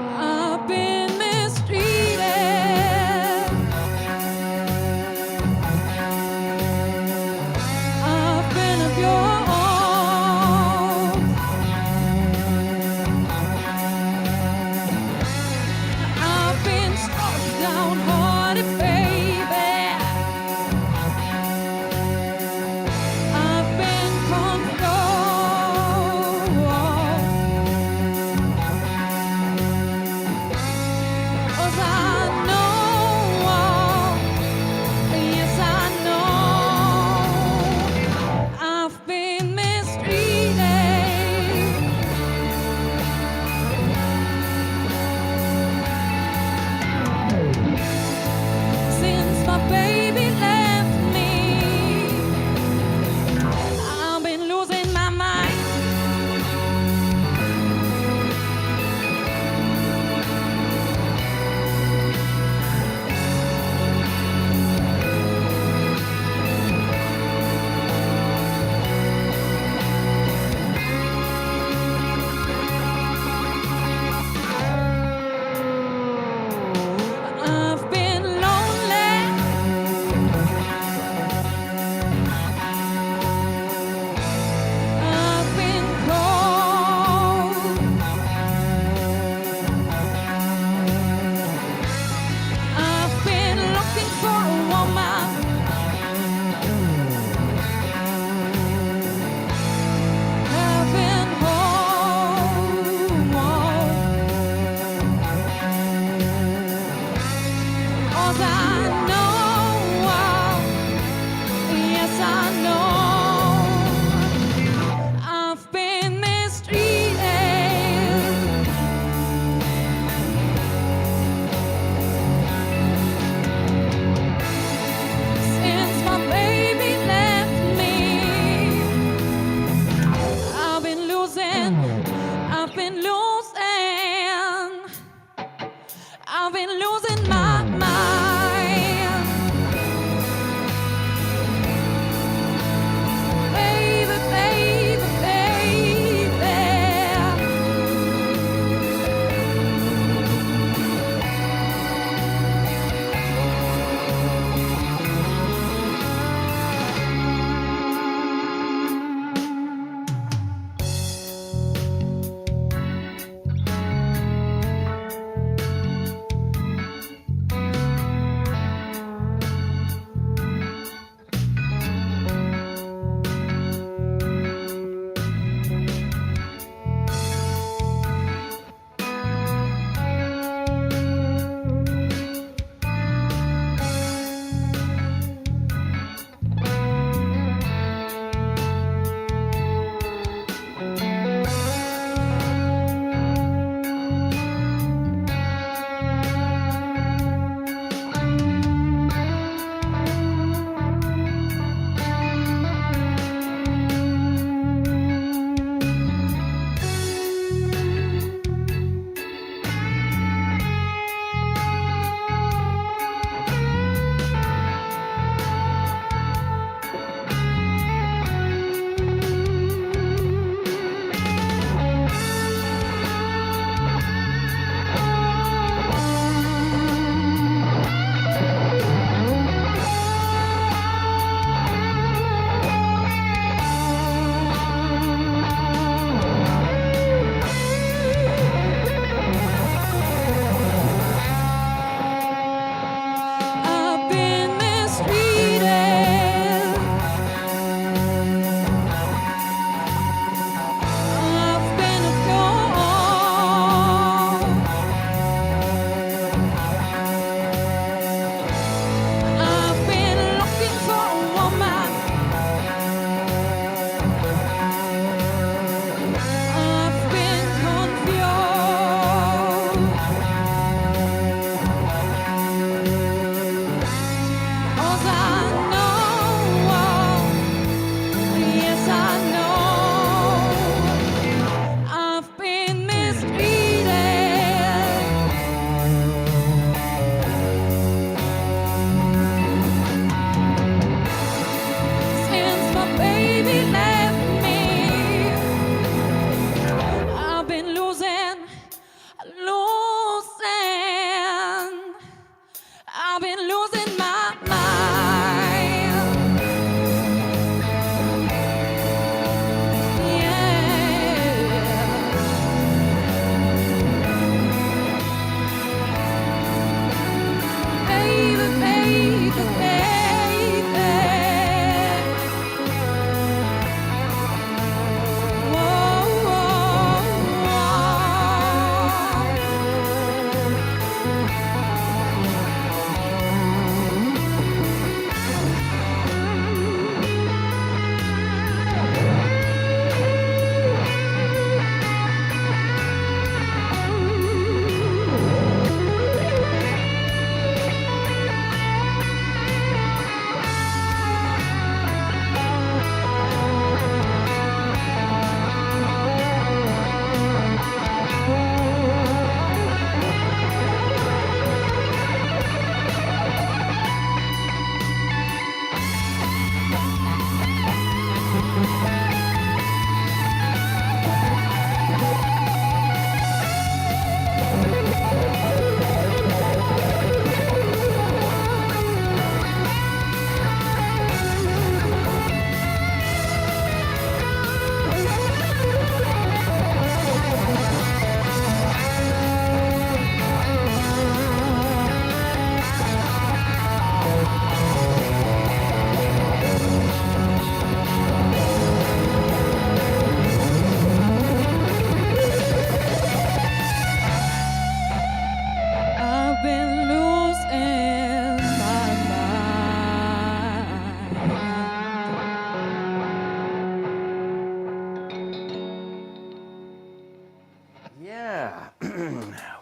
I've been mistreated. I've been abused. I've been struck downhearted, baby.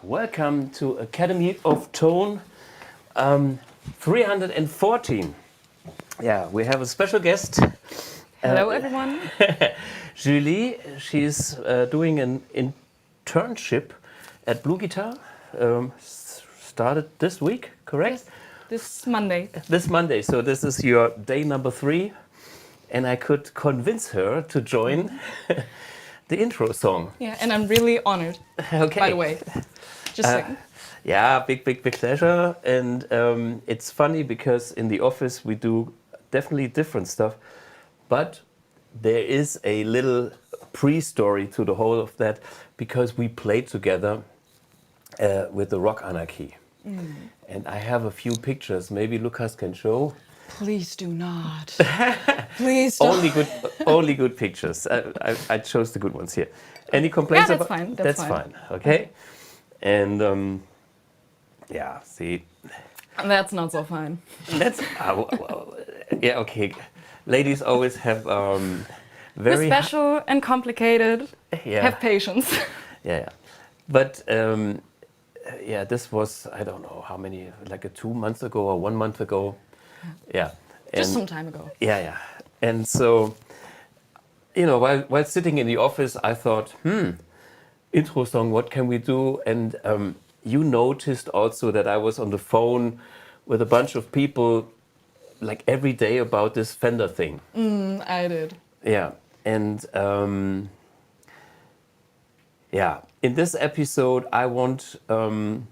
welcome to Academy of Tone 314. Yeah, we have a special guest. Hello, everyone. Julie, she's doing an internship at BluGuitar. Started this week, correct? Yes, this Monday. This Monday, so this is your day number 3. And I could convince her to join the intro song. Yeah, and I'm really honored, Okay. by the way. Just saying. Yeah, big pleasure. And it's funny because in the office we do definitely different stuff. But there is a little pre-story to the whole of that because we played together with the Rock Anarchy. And I have a few pictures. Maybe Lucas can show. Please do not. Please don't. Only good pictures. I chose the good ones here. Any complaints? Yeah, that's fine. That's fine. Okay. And yeah, see. That's not so fine. That's well, yeah. Okay. Ladies always have We're very special and complicated. yeah. Have patience. Yeah. But yeah, this was I don't know how many, like 2 months ago or 1 month ago. Yeah. Just some time ago. Yeah. And so, you know, while sitting in the office, I thought, intro song, what can we do? And you noticed also that I was on the phone with a bunch of people, like every day about this Fender thing. I did. Yeah. And yeah, in this episode, I want to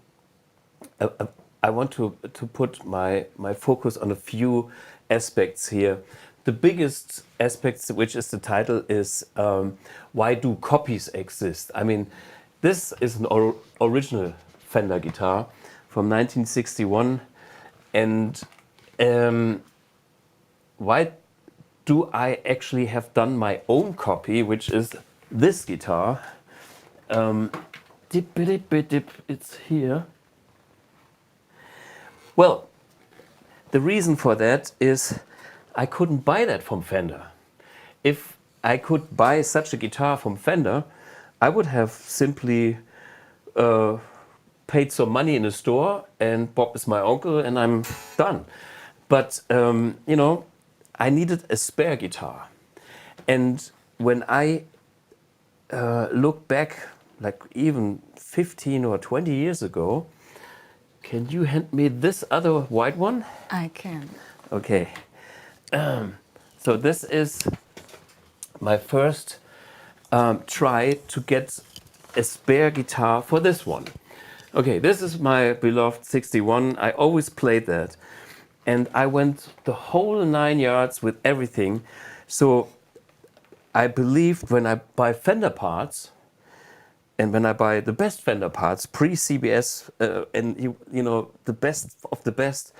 put my focus on a few aspects here. The biggest aspects, which is the title, is why do copies exist? I mean, this is an original Fender guitar from 1961, and why do I actually have done my own copy, which is this guitar? It's here. Well, the reason for that is I couldn't buy that from Fender. If I could buy such a guitar from Fender, I would have simply paid some money in a store and Bob is my uncle and I'm done. But, you know, I needed a spare guitar. And when I look back, like even 15 or 20 years ago, can you hand me this other white one? I can. Okay. So this is my first try to get a spare guitar for this one. Okay, this is my beloved 61. I always played that. And I went the whole 9 yards with everything. So I believed when I buy Fender parts, and when I buy the best Fender parts, pre-CBS, and you know, the best of the best,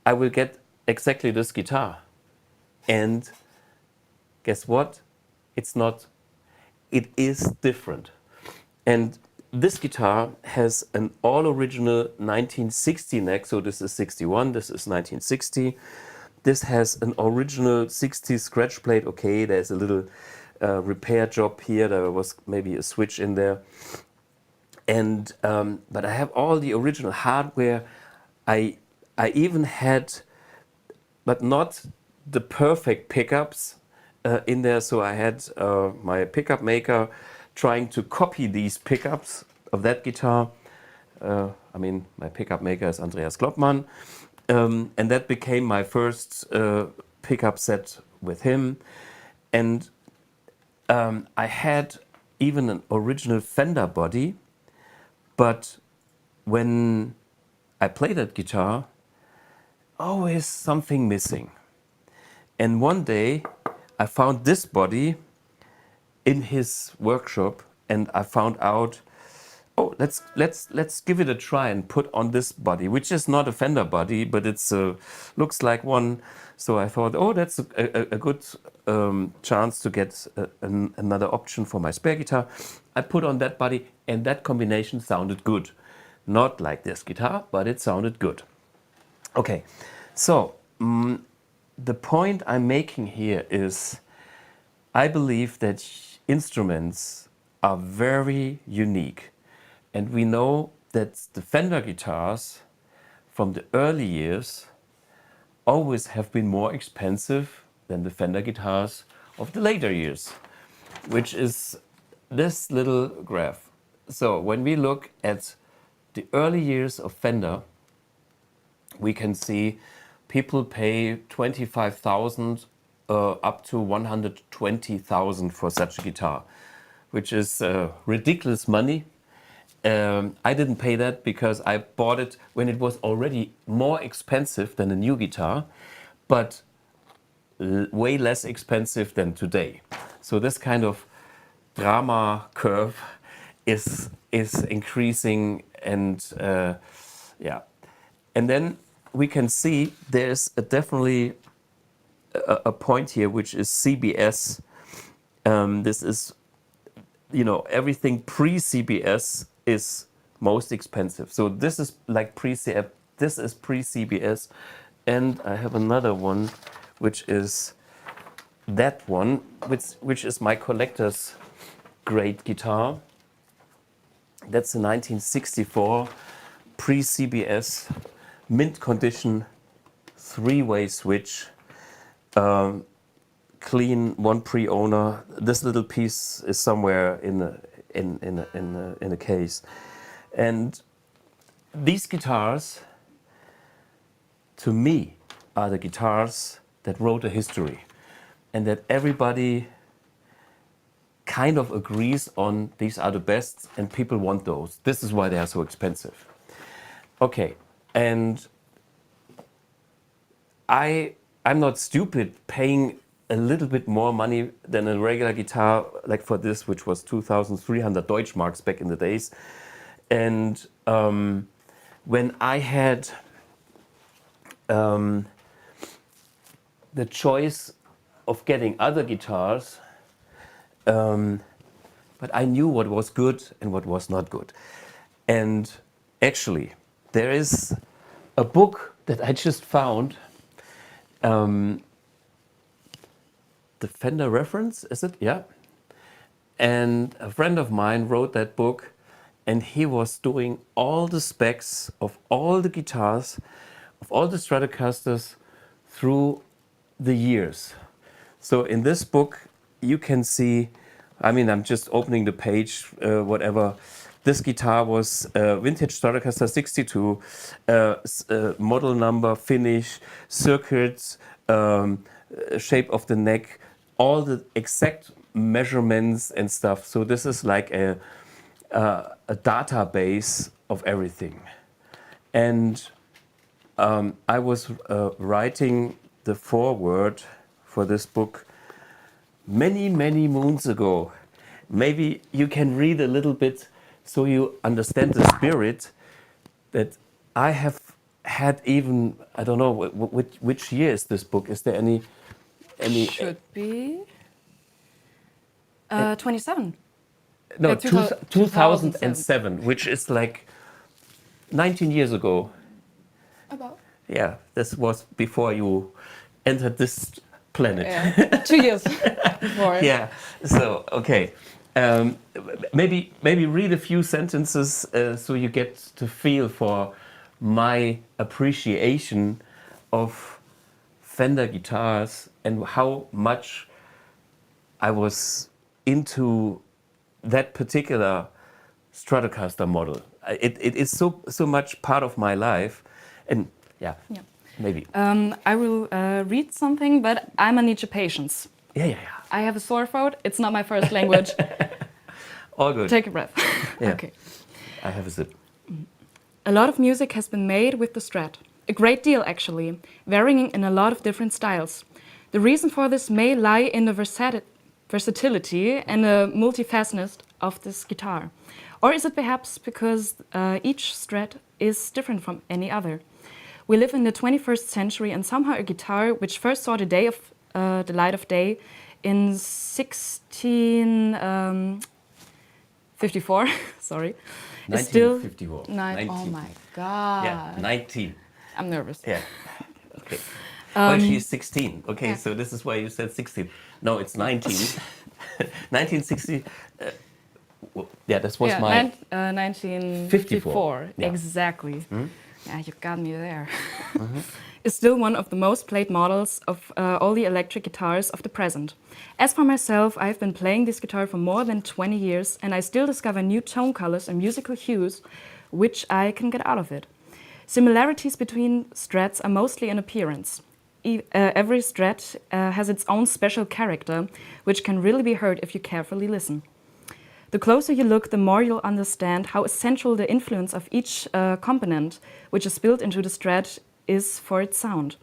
I will get exactly this guitar. And guess what? It's not. It is different. And this guitar has an all-original 1960 neck. So this is 61, this is 1960. This has an original 60 scratch plate. Okay, there's a little repair job here. There was maybe a switch in there. And but I have all the original hardware. I even had, but not the perfect pickups in there. So I had my pickup maker trying to copy these pickups of that guitar. I mean, my pickup maker is Andreas Kloppmann. And that became my first pickup set with him. And I had even an original Fender body, but when I played that guitar, always something missing. And one day I found this body in his workshop, and I found out, oh, let's give it a try and put on this body, which is not a Fender body, but it's looks like one. So I thought, oh, that's a good chance to get another option for my spare guitar. I put on that body, and that combination sounded good. Not like this guitar, but it sounded good. Okay, so the point I'm making here is I believe that instruments are very unique. And we know that the Fender guitars from the early years always have been more expensive than the Fender guitars of the later years, which is this little graph. So when we look at the early years of Fender, we can see people pay 25,000 up to 120,000 for such a guitar, which is ridiculous money. I didn't pay that because I bought it when it was already more expensive than a new guitar, but way less expensive than today. So this kind of drama curve is increasing, and yeah. And then we can see there's definitely a point here, which is CBS. This is, you know, everything pre-CBS is most expensive. So this is like this is pre-CBS, and I have another one, which is that one, which is my collector's grade guitar. That's a 1964 pre-CBS mint condition 3-way switch, clean, one pre-owner. This little piece is somewhere in a case, and these guitars, to me, are the guitars that wrote a history, and that everybody kind of agrees on. These are the best, and people want those. This is why they are so expensive. Okay, and I'm not stupid paying a little bit more money than a regular guitar, like for this, which was 2,300 Deutschmarks back in the days. And when I had the choice of getting other guitars, but I knew what was good and what was not good. And actually, there is a book that I just found, the Fender Reference, is it? Yeah. And a friend of mine wrote that book, and he was doing all the specs of all the guitars, of all the Stratocasters through the years. So in this book, you can see, I mean, I'm just opening the page, whatever. This guitar was vintage Stratocaster 62, model number, finish, circuits, shape of the neck, all the exact measurements and stuff. So this is like a database of everything. And I was writing the foreword for this book many, many moons ago. Maybe you can read a little bit so you understand the spirit that I have had. Even, I don't know, which year is this book? Is there any Should be 27. No, 2007. 2007, which is like 19 years ago. About. Yeah, this was before you entered this planet. Yeah. 2 years before. Yeah, so, okay. Maybe read a few sentences so you get to feel for my appreciation of Fender guitars and how much I was into that particular Stratocaster model. It is so much part of my life, and yeah. Maybe. I will read something, but I'm gonna need your patience. Yeah. I have a sore throat. It's not my first language. All good. Take a breath. Yeah. Okay. I have a sip. A lot of music has been made with the Strat. A great deal, actually, varying in a lot of different styles. The reason for this may lie in the versatility and the multifacetedness of this guitar. Or is it perhaps because each Strat is different from any other? We live in the 21st century, and somehow a guitar which first saw the light of day in 1654, sorry, is still 1954. 19. Oh my God. Yeah, 19. I'm nervous. Yeah. Okay. Well, she's 16. Okay, yeah. So this is why you said 16. No, it's 19. 1960. Yeah, this was Yeah, my 1954. Yeah. Exactly. Yeah, you got me there. Is still one of the most played models of all the electric guitars of the present. As for myself, I've been playing this guitar for more than 20 years, and I still discover new tone colors and musical hues which I can get out of it. Similarities between Strats are mostly in appearance. Every Strat has its own special character, which can really be heard if you carefully listen. The closer you look, the more you'll understand how essential the influence of each component, which is built into the Strat, is for its sound.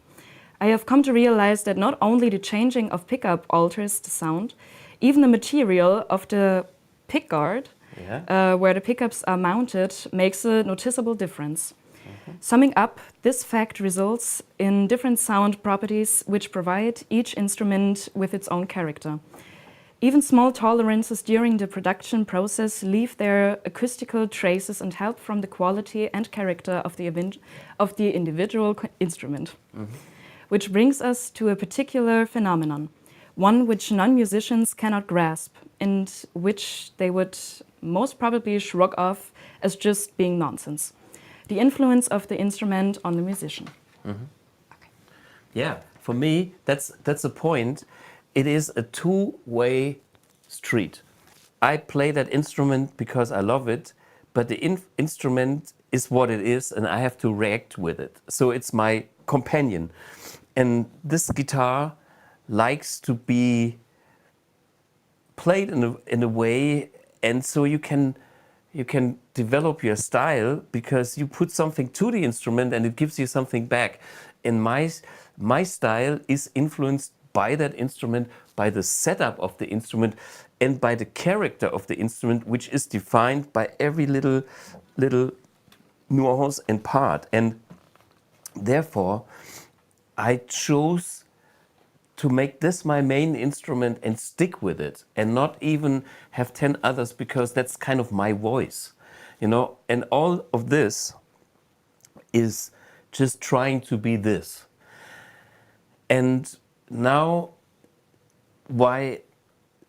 I have come to realize that not only the changing of pickup alters the sound, even the material of the pickguard, where the pickups are mounted, makes a noticeable difference. Summing up, this fact results in different sound properties which provide each instrument with its own character. Even small tolerances during the production process leave their acoustical traces and help from the quality and character of the individual instrument. Which brings us to a particular phenomenon, one which non-musicians cannot grasp and which they would most probably shrug off as just being nonsense. The influence of the instrument on the musician. Yeah, for me, that's the point. It is a two-way street. I play that instrument because I love it, but the instrument is what it is, and I have to react with it. So it's my companion. And this guitar likes to be played in a way, and so you can develop your style because you put something to the instrument and it gives you something back. And my style is influenced by that instrument, by the setup of the instrument, and by the character of the instrument, which is defined by every little nuance and part. And therefore, I chose to make this my main instrument and stick with it and not even have 10 others, because that's kind of my voice, you know. And all of this is just trying to be this. And now why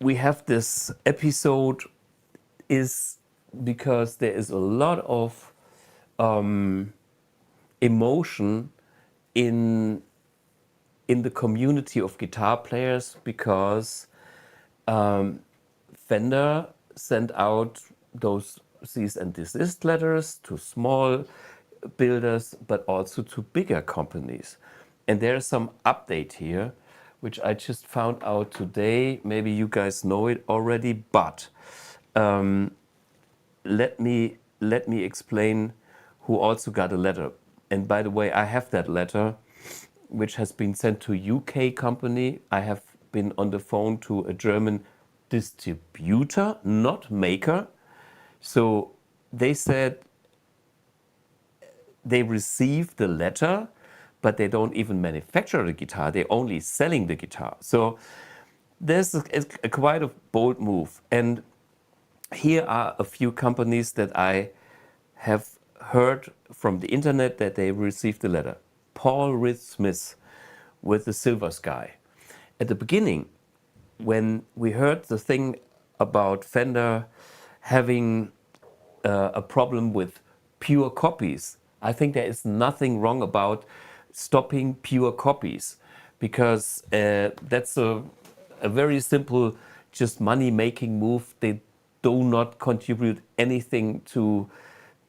we have this episode is because there is a lot of emotion in the community of guitar players, because Fender sent out those cease and desist letters to small builders, but also to bigger companies. And there's some update here, which I just found out today. Maybe you guys know it already, but let me explain who also got a letter. And by the way, I have that letter, which has been sent to UK company. I have been on the phone to a German distributor, not maker. So they said they received the letter, but they don't even manufacture the guitar. They're only selling the guitar. So there's a quite a bold move. And here are a few companies that I have heard from the internet that they received the letter. Paul Reed Smith with the Silver Sky. At the beginning, when we heard the thing about Fender having a problem with pure copies, I think there is nothing wrong about stopping pure copies, because that's a very simple, just money-making move. They do not contribute anything to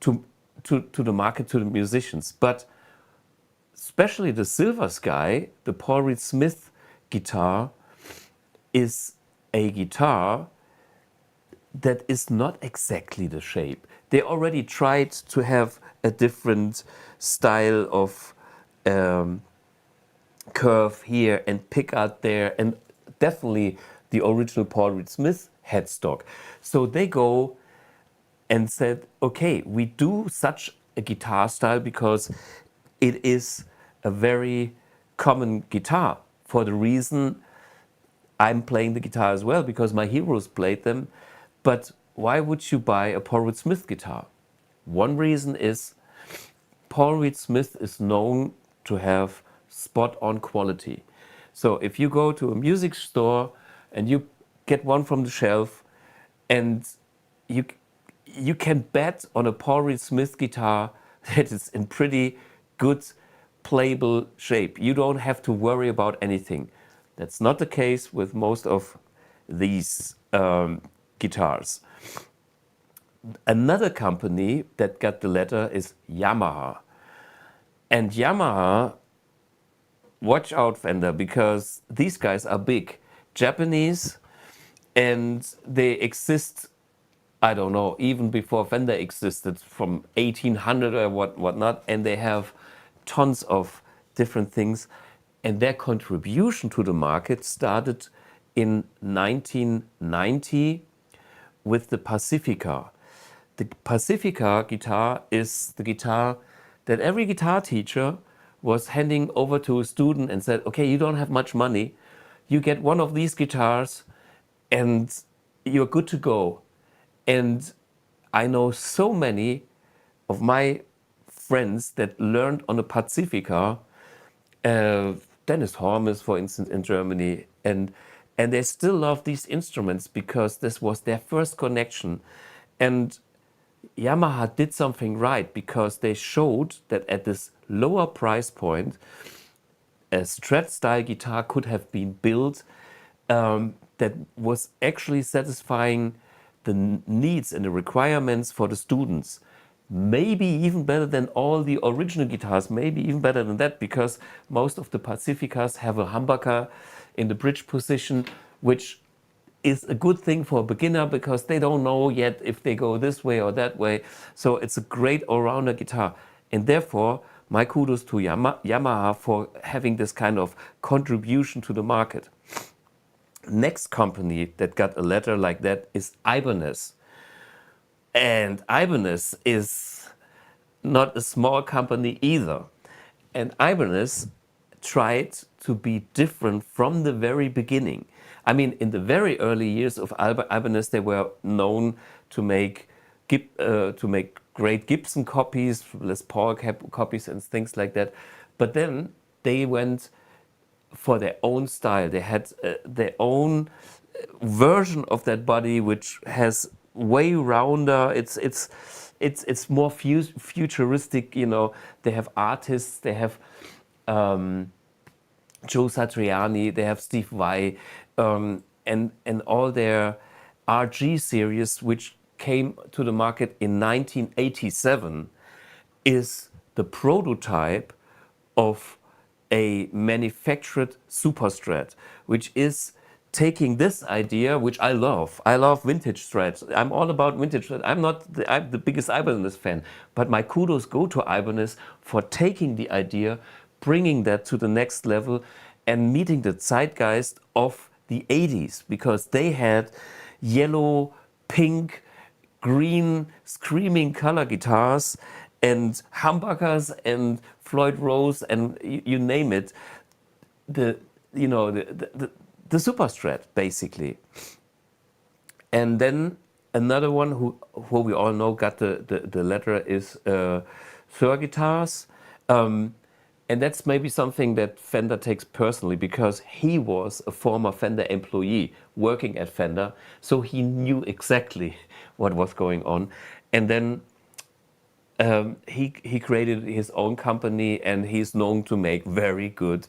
the market, to the musicians. But especially the Silver Sky, the Paul Reed Smith guitar, is a guitar that is not exactly the shape. They already tried to have a different style of curve here and pick out there, and definitely the original Paul Reed Smith headstock. So they go and said, okay, we do such a guitar style because it is a very common guitar, for the reason I'm playing the guitar as well, because my heroes played them. But why would you buy a Paul Reed Smith guitar? One reason is Paul Reed Smith is known to have spot-on quality. So if you go to a music store and you get one from the shelf and you you can bet on a Paul Reed Smith guitar that it's in pretty good playable shape. You don't have to worry about anything. That's not the case with most of these guitars. Another company that got the letter is Yamaha. And Yamaha, watch out Fender, because these guys are big. Japanese, and they exist, I don't know, even before Fender existed, from 1800 or whatnot, and they have tons of different things. And their contribution to the market started in 1990 with the Pacifica. The Pacifica guitar is the guitar that every guitar teacher was handing over to a student and said, okay, you don't have much money, you get one of these guitars and you're good to go. And I know so many of my friends that learned on a Pacifica, Dennis Hormes, for instance, in Germany, and they still love these instruments because this was their first connection. And Yamaha did something right because they showed that at this lower price point, a Strat-style guitar could have been built that was actually satisfying the needs and the requirements for the students. Maybe even better than all the original guitars, maybe even better than that, because most of the Pacificas have a humbucker in the bridge position, which is a good thing for a beginner because they don't know yet if they go this way or that way. So it's a great all-rounder guitar. And therefore, my kudos to Yamaha for having this kind of contribution to the market. Next company that got a letter like that is Ibanez. And Ibanez is not a small company either. And Ibanez tried to be different from the very beginning. I mean, in the very early years of Ibanez, they were known to make great Gibson copies, Les Paul copies and things like that. But then they went for their own style. They had their own version of that body, which has way rounder. It's more futuristic. You know, they have artists. They have Joe Satriani. They have Steve Vai, and all their RG series, which came to the market in 1987, is the prototype of a manufactured Superstrat, which is taking this idea, which I love. I love vintage Strats. I'm all about vintage Strats. I'm the biggest Ibanez fan, but my kudos go to Ibanez for taking the idea, bringing that to the next level, and meeting the zeitgeist of the 80s, because they had yellow, pink, green, screaming color guitars and humbuckers and Floyd Rose and you name it. The Superstrat, basically. And then another one who we all know got the letter is Thör Guitars. And that's maybe something that Fender takes personally, because he was a former Fender employee working at Fender, so he knew exactly what was going on. And then he created his own company, and he's known to make very good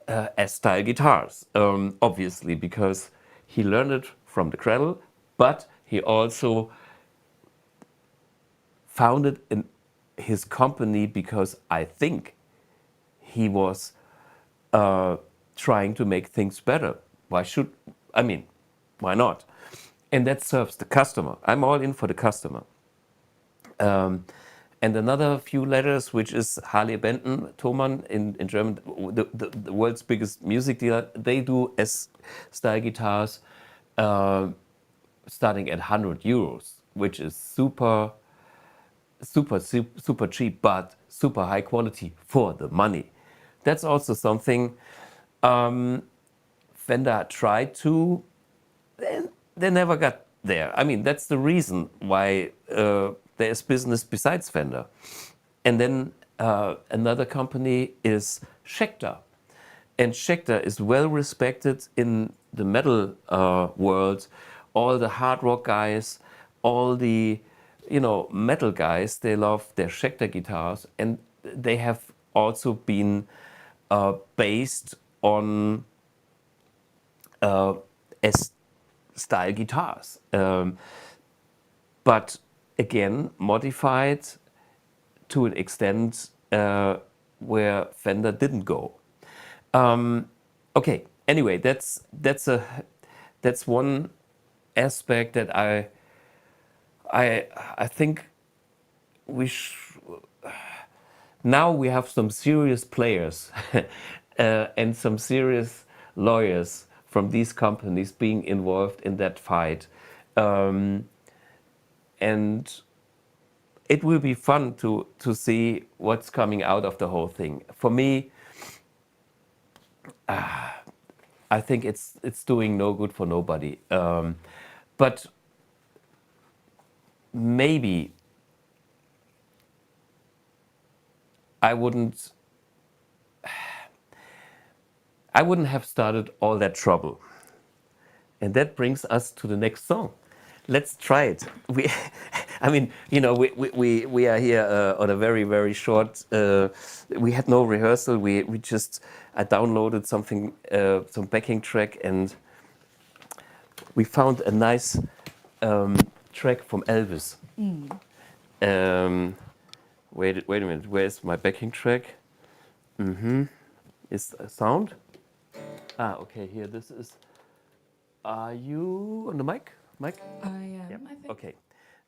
S-style guitars, obviously, because he learned it from the cradle, but he also founded his company because I think he was trying to make things better. Why not? And that serves the customer. I'm all in for the customer. And another few letters, which is Harley Benton, Thomann in German, the world's biggest music dealer. They do S-style guitars starting at 100 euros, which is super cheap, but super high quality for the money. That's also something Fender tried to, they never got there. I mean, that's the reason why there's business besides Fender. And then another company is Schecter. And Schecter is well respected in the metal world. All the hard rock guys all the, metal guys, they love their Schecter guitars, and they have also been based on S-style guitars, but again modified to an extent where Fender didn't go. Okay. Anyway, that's one aspect that I think now we have some serious players and some serious lawyers from these companies being involved in that fight, and it will be fun to see what's coming out of the whole thing. For me, I think it's doing no good for nobody. But maybe I wouldn't have started all that trouble. And that brings us to the next song. Let's try it. We are here on a very, very short. We had no rehearsal. I downloaded something, some backing track, and we found a nice track from Elvis. Wait a minute. Where's my backing track? Is sound? Okay. Here, this is. Are you on the mic? Mike? I am, Yep. I think. Okay,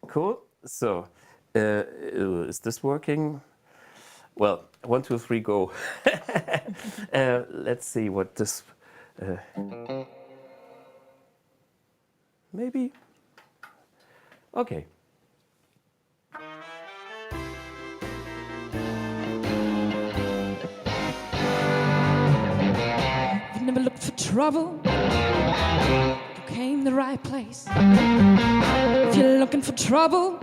cool. So, is this working? Well, 1, 2, 3, go. Let's see what this. Maybe. Okay. I've never looked for trouble. You came the right place. If you're looking for trouble,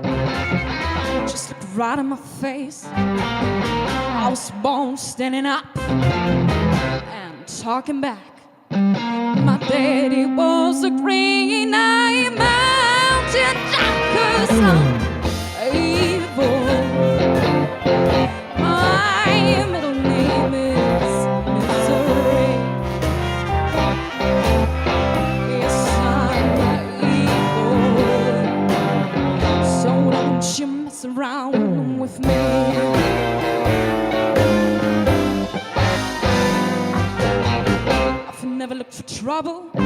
just look right in my face. I was born standing up and talking back. My daddy was a green eye mountain jack, 'cause I'm evil. My middle name is Misery. Yes, I'm evil. So don't you mess around with me. I've never looked for trouble, but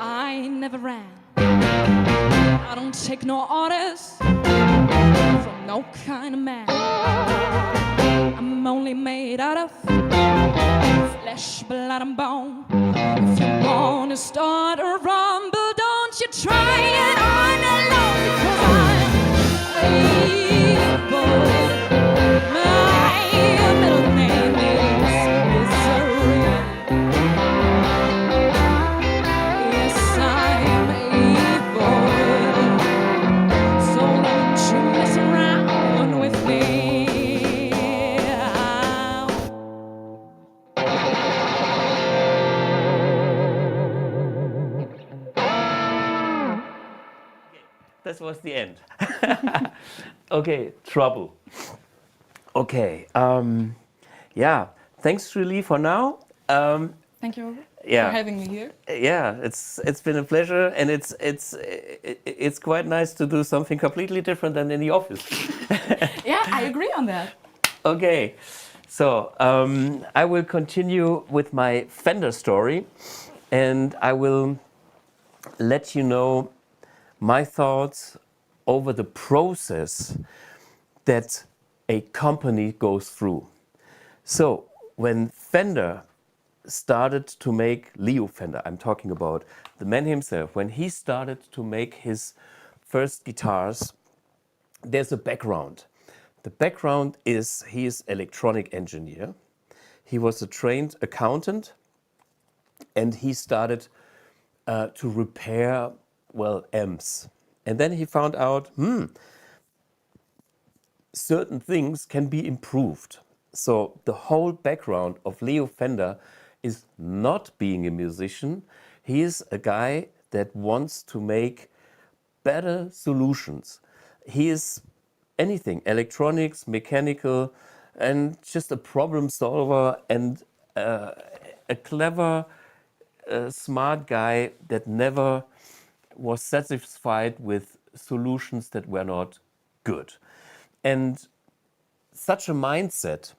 I never ran. I don't take no orders from no kind of man. I'm only made out of flesh, blood, and bone. If you wanna start a rumble, don't you try it on alone, because I'm evil. My middle name is Misery. Yes, I'm evil. So don't you mess around with me. This was the end. Okay, trouble. Okay, yeah. Thanks, really, for now. Thank you Yeah. for having me here. Yeah, it's been a pleasure, and it's quite nice to do something completely different than in the office. Yeah, I agree on that. Okay, so I will continue with my Fender story, and I will let you know my thoughts over the process that a company goes through. So when Fender started to make Leo Fender, I'm talking about the man himself, when he started to make his first guitars, there's a background. The background is he is electronic engineer. He was a trained accountant, and he started to repair, amps. And then he found out, certain things can be improved. So the whole background of Leo Fender is not being a musician. He is a guy that wants to make better solutions. He is anything, electronics, mechanical, and just a problem solver and a clever, smart guy that never was satisfied with solutions that were not good. And such a mindset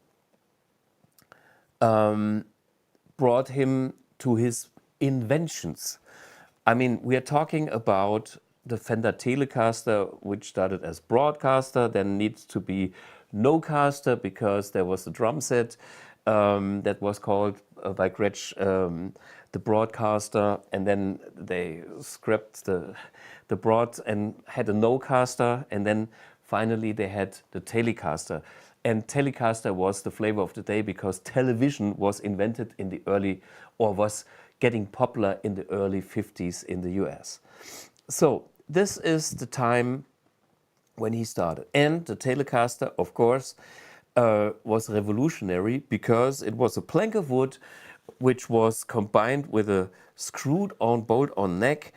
brought him to his inventions. I mean, we are talking about the Fender Telecaster, which started as broadcaster, then needs to be no-caster because there was a drum set that was called by Gretsch the broadcaster, and then they scrapped the broad and had a no-caster, and then finally they had the Telecaster. And Telecaster was the flavor of the day because television was invented in the early, or was getting popular in the early 50s in the US. So this is the time when he started. And the Telecaster, of course, was revolutionary because it was a plank of wood which was combined with a screwed-on bolt-on neck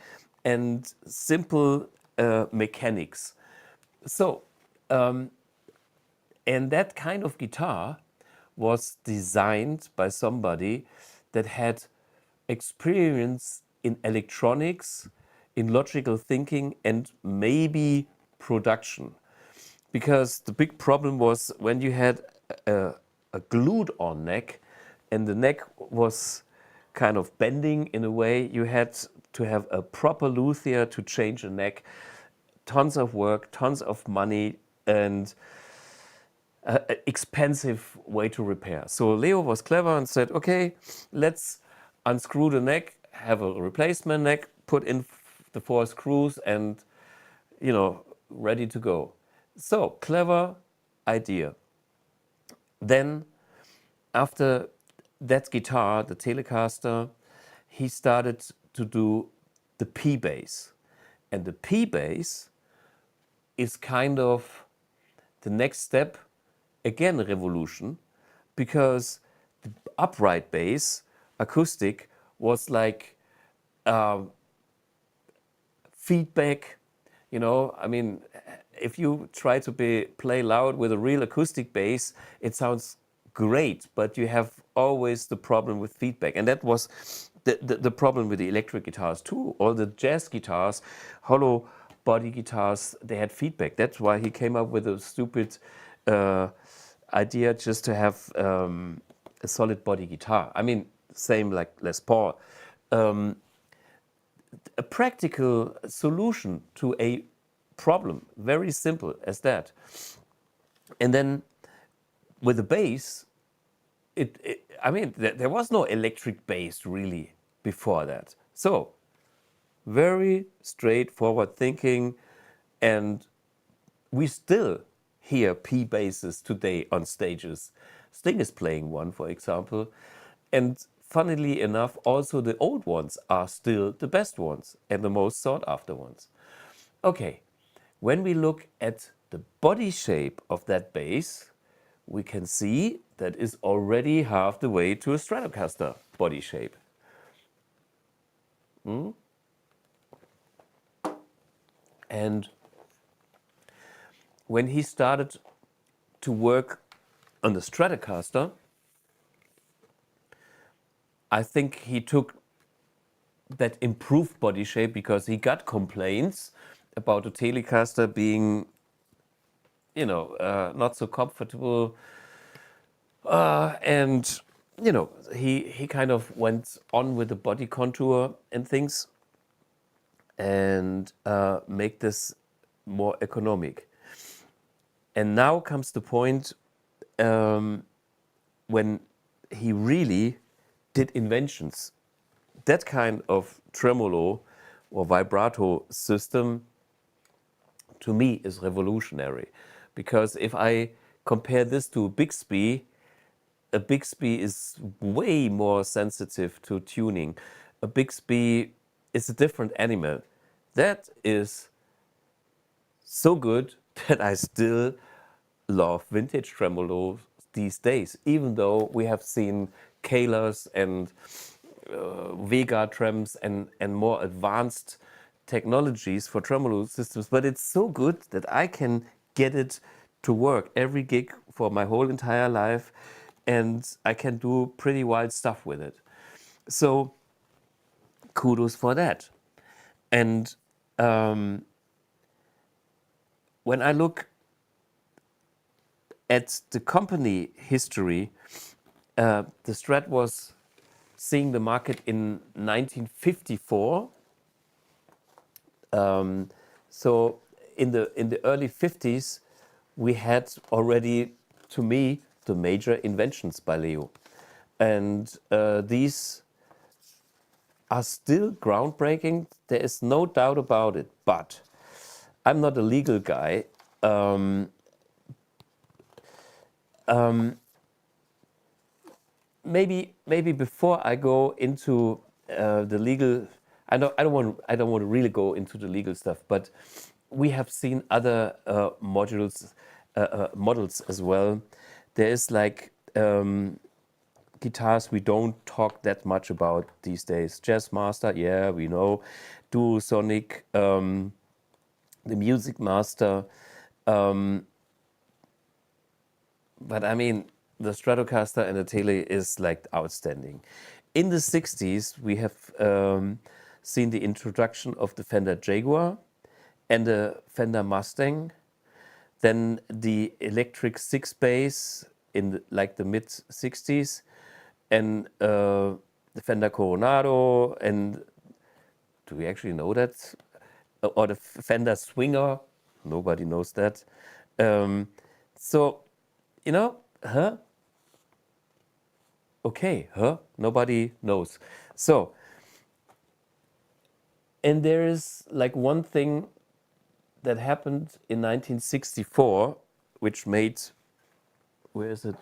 and simple mechanics. So, and that kind of guitar was designed by somebody that had experience in electronics, in logical thinking, and maybe production. Because the big problem was when you had a glued-on neck and the neck was kind of bending in a way, you had to have a proper luthier to change the neck. Tons of work, tons of money, and expensive way to repair. So Leo was clever and said, okay, let's unscrew the neck, have a replacement neck, put in the 4 screws and, you know, ready to go. So, clever idea. Then, after that guitar, the Telecaster, he started to do the P-bass. And the P-bass is kind of the next step, again revolution, because the upright bass, acoustic, was like feedback, you know, I mean, if you try to play loud with a real acoustic bass, it sounds great, but you have always the problem with feedback. And that was the problem with the electric guitars too. All the jazz guitars, hollow body guitars, they had feedback. That's why he came up with a stupid idea just to have a solid body guitar. I mean, same like Les Paul. A practical solution to a problem, very simple as that. And then with the bass, I mean, there was no electric bass really before that. So, very straightforward thinking, and we still hear P basses today on stages. Sting is playing one, for example, and funnily enough, also the old ones are still the best ones and the most sought after ones. Okay, when we look at the body shape of that bass, we can see that is already half the way to a Stratocaster body shape. And when he started to work on the Stratocaster, I think he took that improved body shape because he got complaints about the Telecaster being, you know, not so comfortable. And, you know, he kind of went on with the body contour and things and make this more economic. And now comes the point when he really did inventions. That kind of tremolo or vibrato system to me is revolutionary, because if I compare this to a Bixby is way more sensitive to tuning. A Bixby is a different animal. That is so good that I still love vintage tremolo these days, even though we have seen Kalers and Vega trems and more advanced technologies for tremolo systems, but it's so good that I can get it to work every gig for my whole entire life, and I can do pretty wild stuff with it. So kudos for that. And when I look at the company history, the Strat was seeing the market in 1954. So in the early 50s, we had already, to me, the major inventions by Leo. And these are still groundbreaking. There is no doubt about it. But I'm not a legal guy. Maybe before I go into the legal, I don't want to really go into the legal stuff. But we have seen other models as well. There is like guitars we don't talk that much about these days. Jazzmaster, yeah, we know. Duosonic, the Music Master. But I mean, the Stratocaster and the Tele is like outstanding. In the 60s, we have seen the introduction of the Fender Jaguar and the Fender Mustang. Then the electric six bass in the mid 60s, and the Fender Coronado, and do we actually know that? Or the Fender Swinger, nobody knows that. So, you know, okay, nobody knows. So, and there is like one thing that happened in 1964, which made, where is it?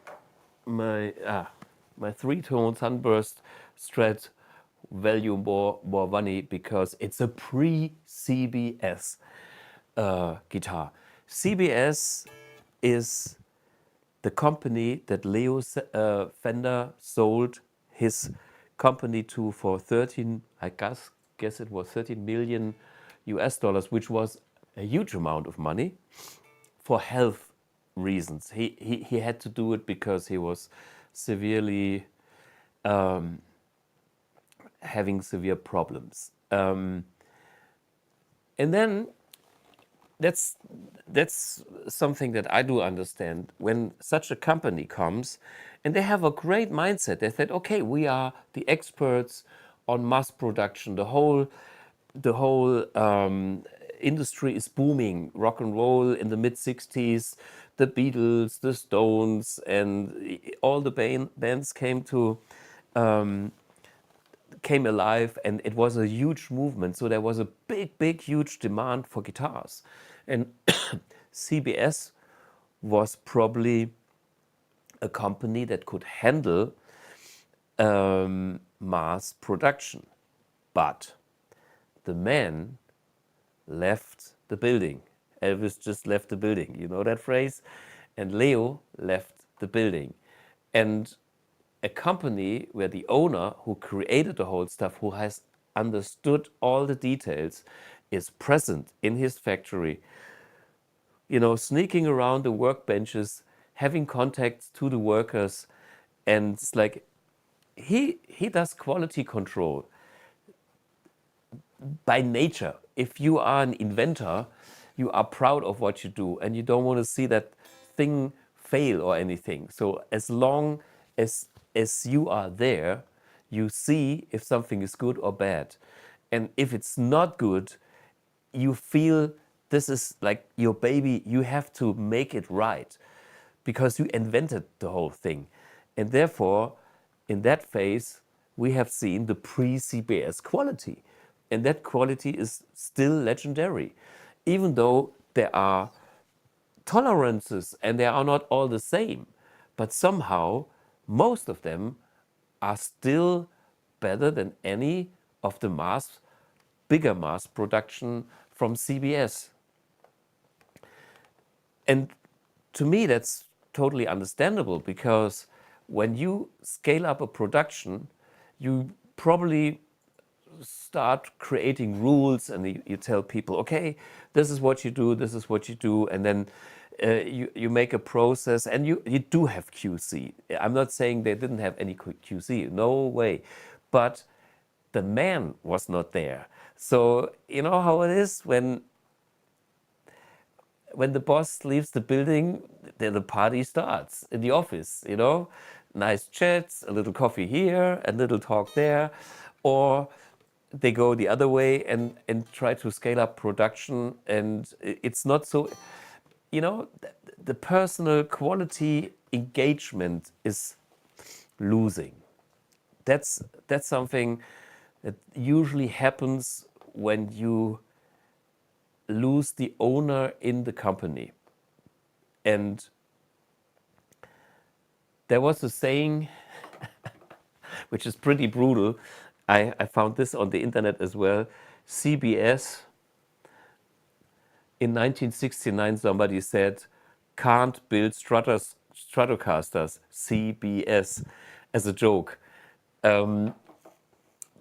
My three-tone Sunburst Strat value more money because it's a pre-CBS guitar. CBS is the company that Leo Fender sold his company to for 13, I guess it was 13 million US dollars, which was a huge amount of money for health reasons. He had to do it because he was severely having severe problems. And then that's something that I do understand. When such a company comes and they have a great mindset, they said, okay, we are the experts on mass production. The whole industry is booming. Rock and roll in the mid 60s, the Beatles, the Stones, and all the bands came alive, and it was a huge movement. So there was a big, huge demand for guitars. And CBS was probably a company that could handle mass production. But the man left the building. Elvis just left the building. You know that phrase? And Leo left the building. And a company where the owner who created the whole stuff, who has understood all the details, is present in his factory, you know, sneaking around the workbenches, having contacts to the workers, and it's like he does quality control by nature. If you are an inventor, you are proud of what you do and you don't want to see that thing fail or anything. So as long as you are there, you see if something is good or bad. And if it's not good, you feel this is like your baby, you have to make it right because you invented the whole thing. And therefore, in that phase, we have seen the pre-CBS quality. And that quality is still legendary, even though there are tolerances and they are not all the same. But somehow, most of them are still better than any of the bigger mass production from CBS. And to me, that's totally understandable, because when you scale up a production, you probably start creating rules, and you tell people, okay, this is what you do, this is what you do, and then you make a process, and you do have QC. I'm not saying they didn't have any QC, no way, but the man was not there. So you know how it is when the boss leaves the building, then the party starts in the office, you know? Nice chats, a little coffee here, a little talk there, or they go the other way and try to scale up production, and it's not so, you know, the personal quality engagement is losing. That's something that usually happens when you lose the owner in the company. And there was a saying, which is pretty brutal. I found this on the internet as well. CBS, in 1969, somebody said, can't build Stratocasters, CBS, as a joke.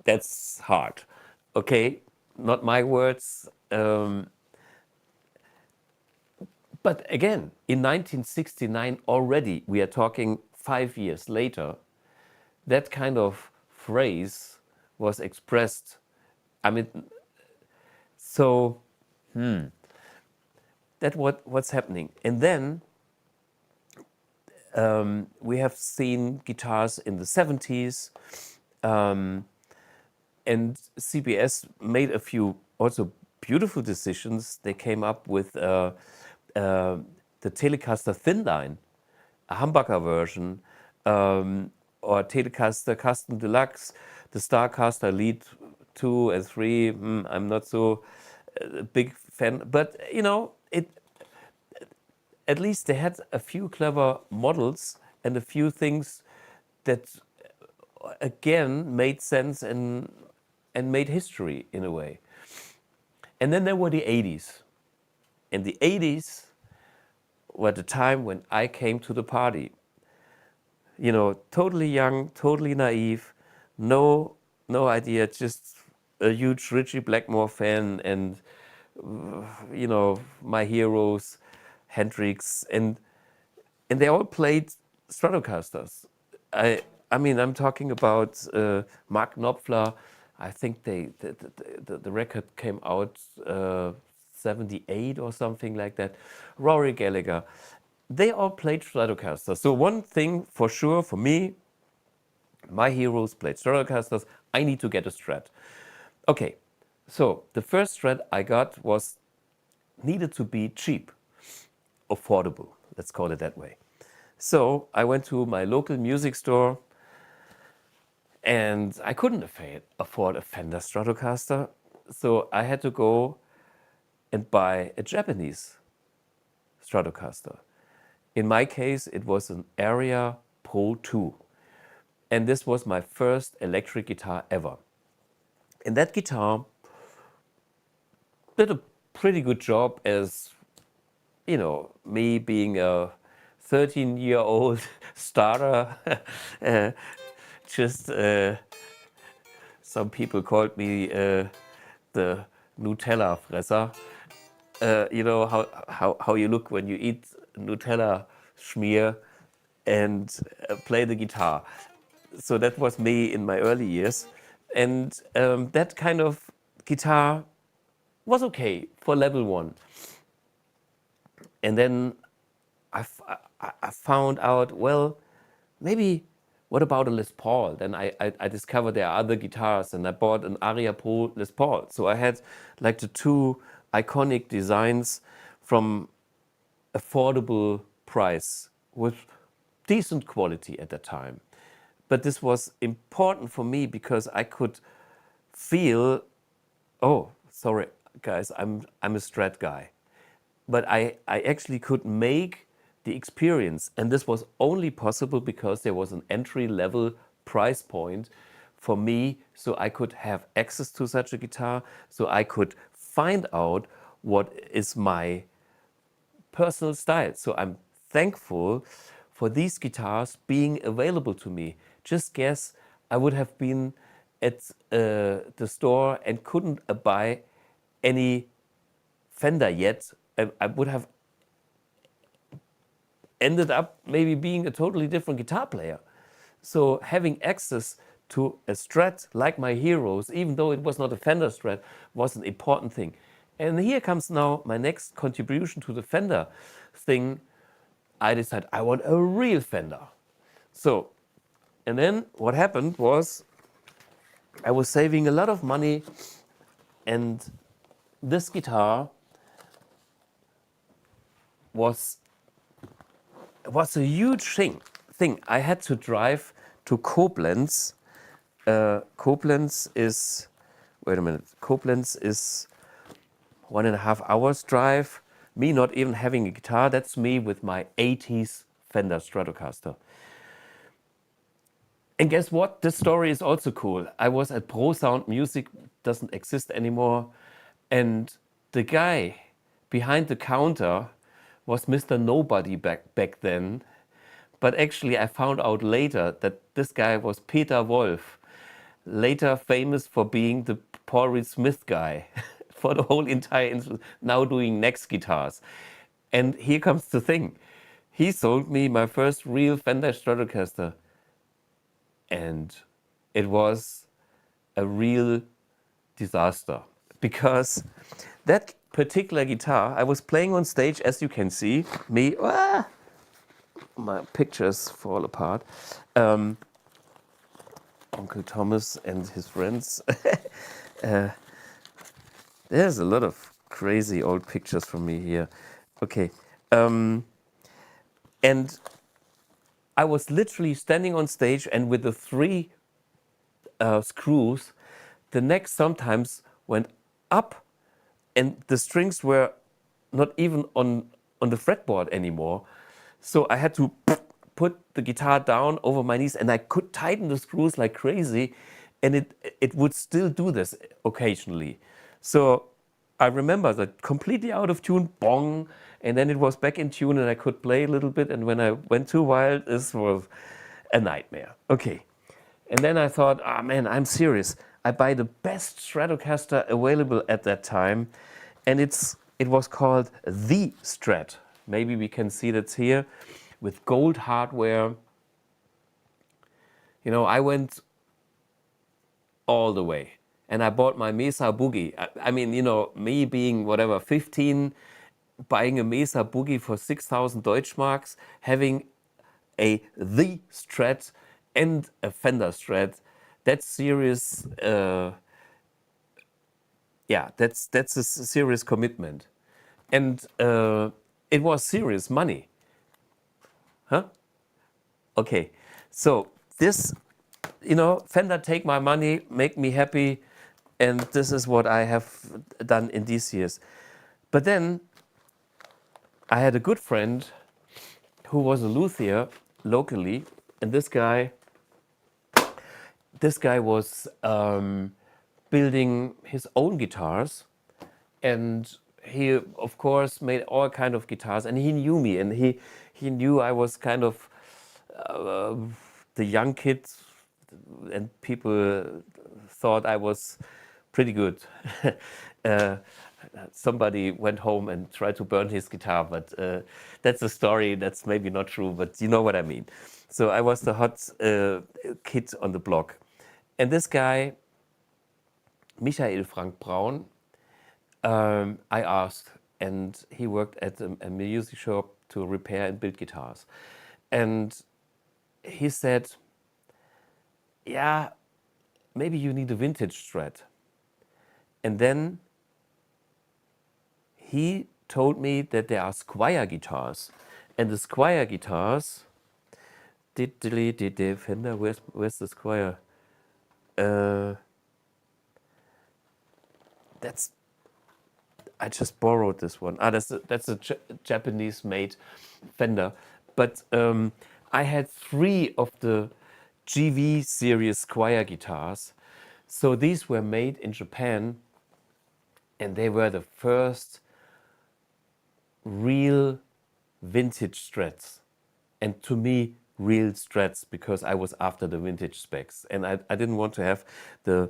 That's hard. Okay, not my words. But again, in 1969 already, we are talking 5 years later, that kind of phrase was expressed. I mean, so that's what's happening. And then we have seen guitars in the 70s, and CBS made a few also beautiful decisions. They came up with the Telecaster thin line, a humbucker version, or Telecaster Custom Deluxe, the Starcaster Lead 2 and 3. I'm not so big fan, but you know, at least they had a few clever models and a few things that again made sense and made history in a way. And then there were the 80s. And the 80s were the time when I came to the party. You know, totally young, totally naive, no idea, just a huge Ritchie Blackmore fan, and you know, my heroes, Hendrix, and they all played Stratocasters. I mean, I'm talking about Mark Knopfler. I think the record came out 78 or something like that. Rory Gallagher. They all played Stratocasters. So one thing for sure for me, my heroes played Stratocasters. I need to get a Strat. Okay, so the first Strat I got needed to be cheap, affordable. Let's call it that way. So I went to my local music store, and I couldn't afford a Fender Stratocaster. So I had to go and buy a Japanese Stratocaster. In my case, it was an Aria Pro 2. And this was my first electric guitar ever. And that guitar did a pretty good job as, you know, me being a 13-year-old starter. Some people called me the Nutella fresser. You know how you look when you eat Nutella schmear and play the guitar. So that was me in my early years. And that kind of guitar was okay for level 1. And then I found out, well, maybe what about a Les Paul? Then I discovered there are other guitars, and I bought an Aria Pro Les Paul. So I had like the two iconic designs from affordable price with decent quality at that time. But this was important for me because I could feel, oh, sorry guys, I'm a Strat guy. But I actually could make the experience, and this was only possible because there was an entry-level price point for me, so I could have access to such a guitar, so I could find out what is my personal style. So I'm thankful for these guitars being available to me. Just guess, I would have been at the store and couldn't buy any Fender yet, I would have ended up maybe being a totally different guitar player. So having access to a Strat like my heroes, even though it was not a Fender Strat, was an important thing. And here comes now my next contribution to the Fender thing. I decided I want a real Fender. So, and then what happened was I was saving a lot of money, and this guitar was a huge thing. I had to drive to Koblenz. Koblenz is, wait a minute, Koblenz is 1.5 hours drive. Me not even having a guitar, that's me with my 80s Fender Stratocaster. And guess what? This story is also cool. I was at Pro Sound Music, doesn't exist anymore. And the guy behind the counter was Mr. Nobody back then. But actually I found out later that this guy was Peter Wolf, later famous for being the Paul Reed Smith guy for the whole entire instrument, now doing Next guitars. And here comes the thing. He sold me my first real Fender Stratocaster. And it was a real disaster, because that particular guitar, I was playing on stage, as you can see, my pictures fall apart. Uncle Thomas and his friends. There's a lot of crazy old pictures from me here. Okay. And I was literally standing on stage, and with the 3 screws, the neck sometimes went up and the strings were not even on the fretboard anymore. So I had to put the guitar down over my knees, and I could tighten the screws like crazy, and it would still do this occasionally. So I remember that completely out of tune, bong, and then it was back in tune and I could play a little bit, and when I went too wild, this was a nightmare. Okay. And then I thought, ah, man, I'm serious. I buy the best Stratocaster available at that time, and it was called the Strat. Maybe we can see that here, with gold hardware. You know, I went all the way, and I bought my Mesa Boogie. I mean, you know, me being whatever 15, buying a Mesa Boogie for 6,000 Deutschmarks, having the Strat and a Fender Strat, that's serious. Yeah, that's a serious commitment, and it was serious money. Huh? Okay, so this, you know, Fender take my money, make me happy, and this is what I have done in these years. But then I had a good friend who was a luthier locally, and this guy was building his own guitars, and he of course made all kind of guitars, and he knew me, and he knew I was kind of the young kid, and people thought I was pretty good. Somebody went home and tried to burn his guitar, but that's a story that's maybe not true, but you know what I mean. So I was the hot kid on the block. And this guy, Michael Frank Braun, I asked, and he worked at a music shop to repair and build guitars. And he said, yeah, maybe you need a vintage Strat. And then he told me that there are Squier guitars. And the Squier guitars, Fender, where's the Squier? I just borrowed this one. That's a Japanese-made Fender. But I had 3 of the GV series Squier guitars. So these were made in Japan, and they were the first real vintage Strats. And to me, real Strats because I was after the vintage specs, and I didn't want to have the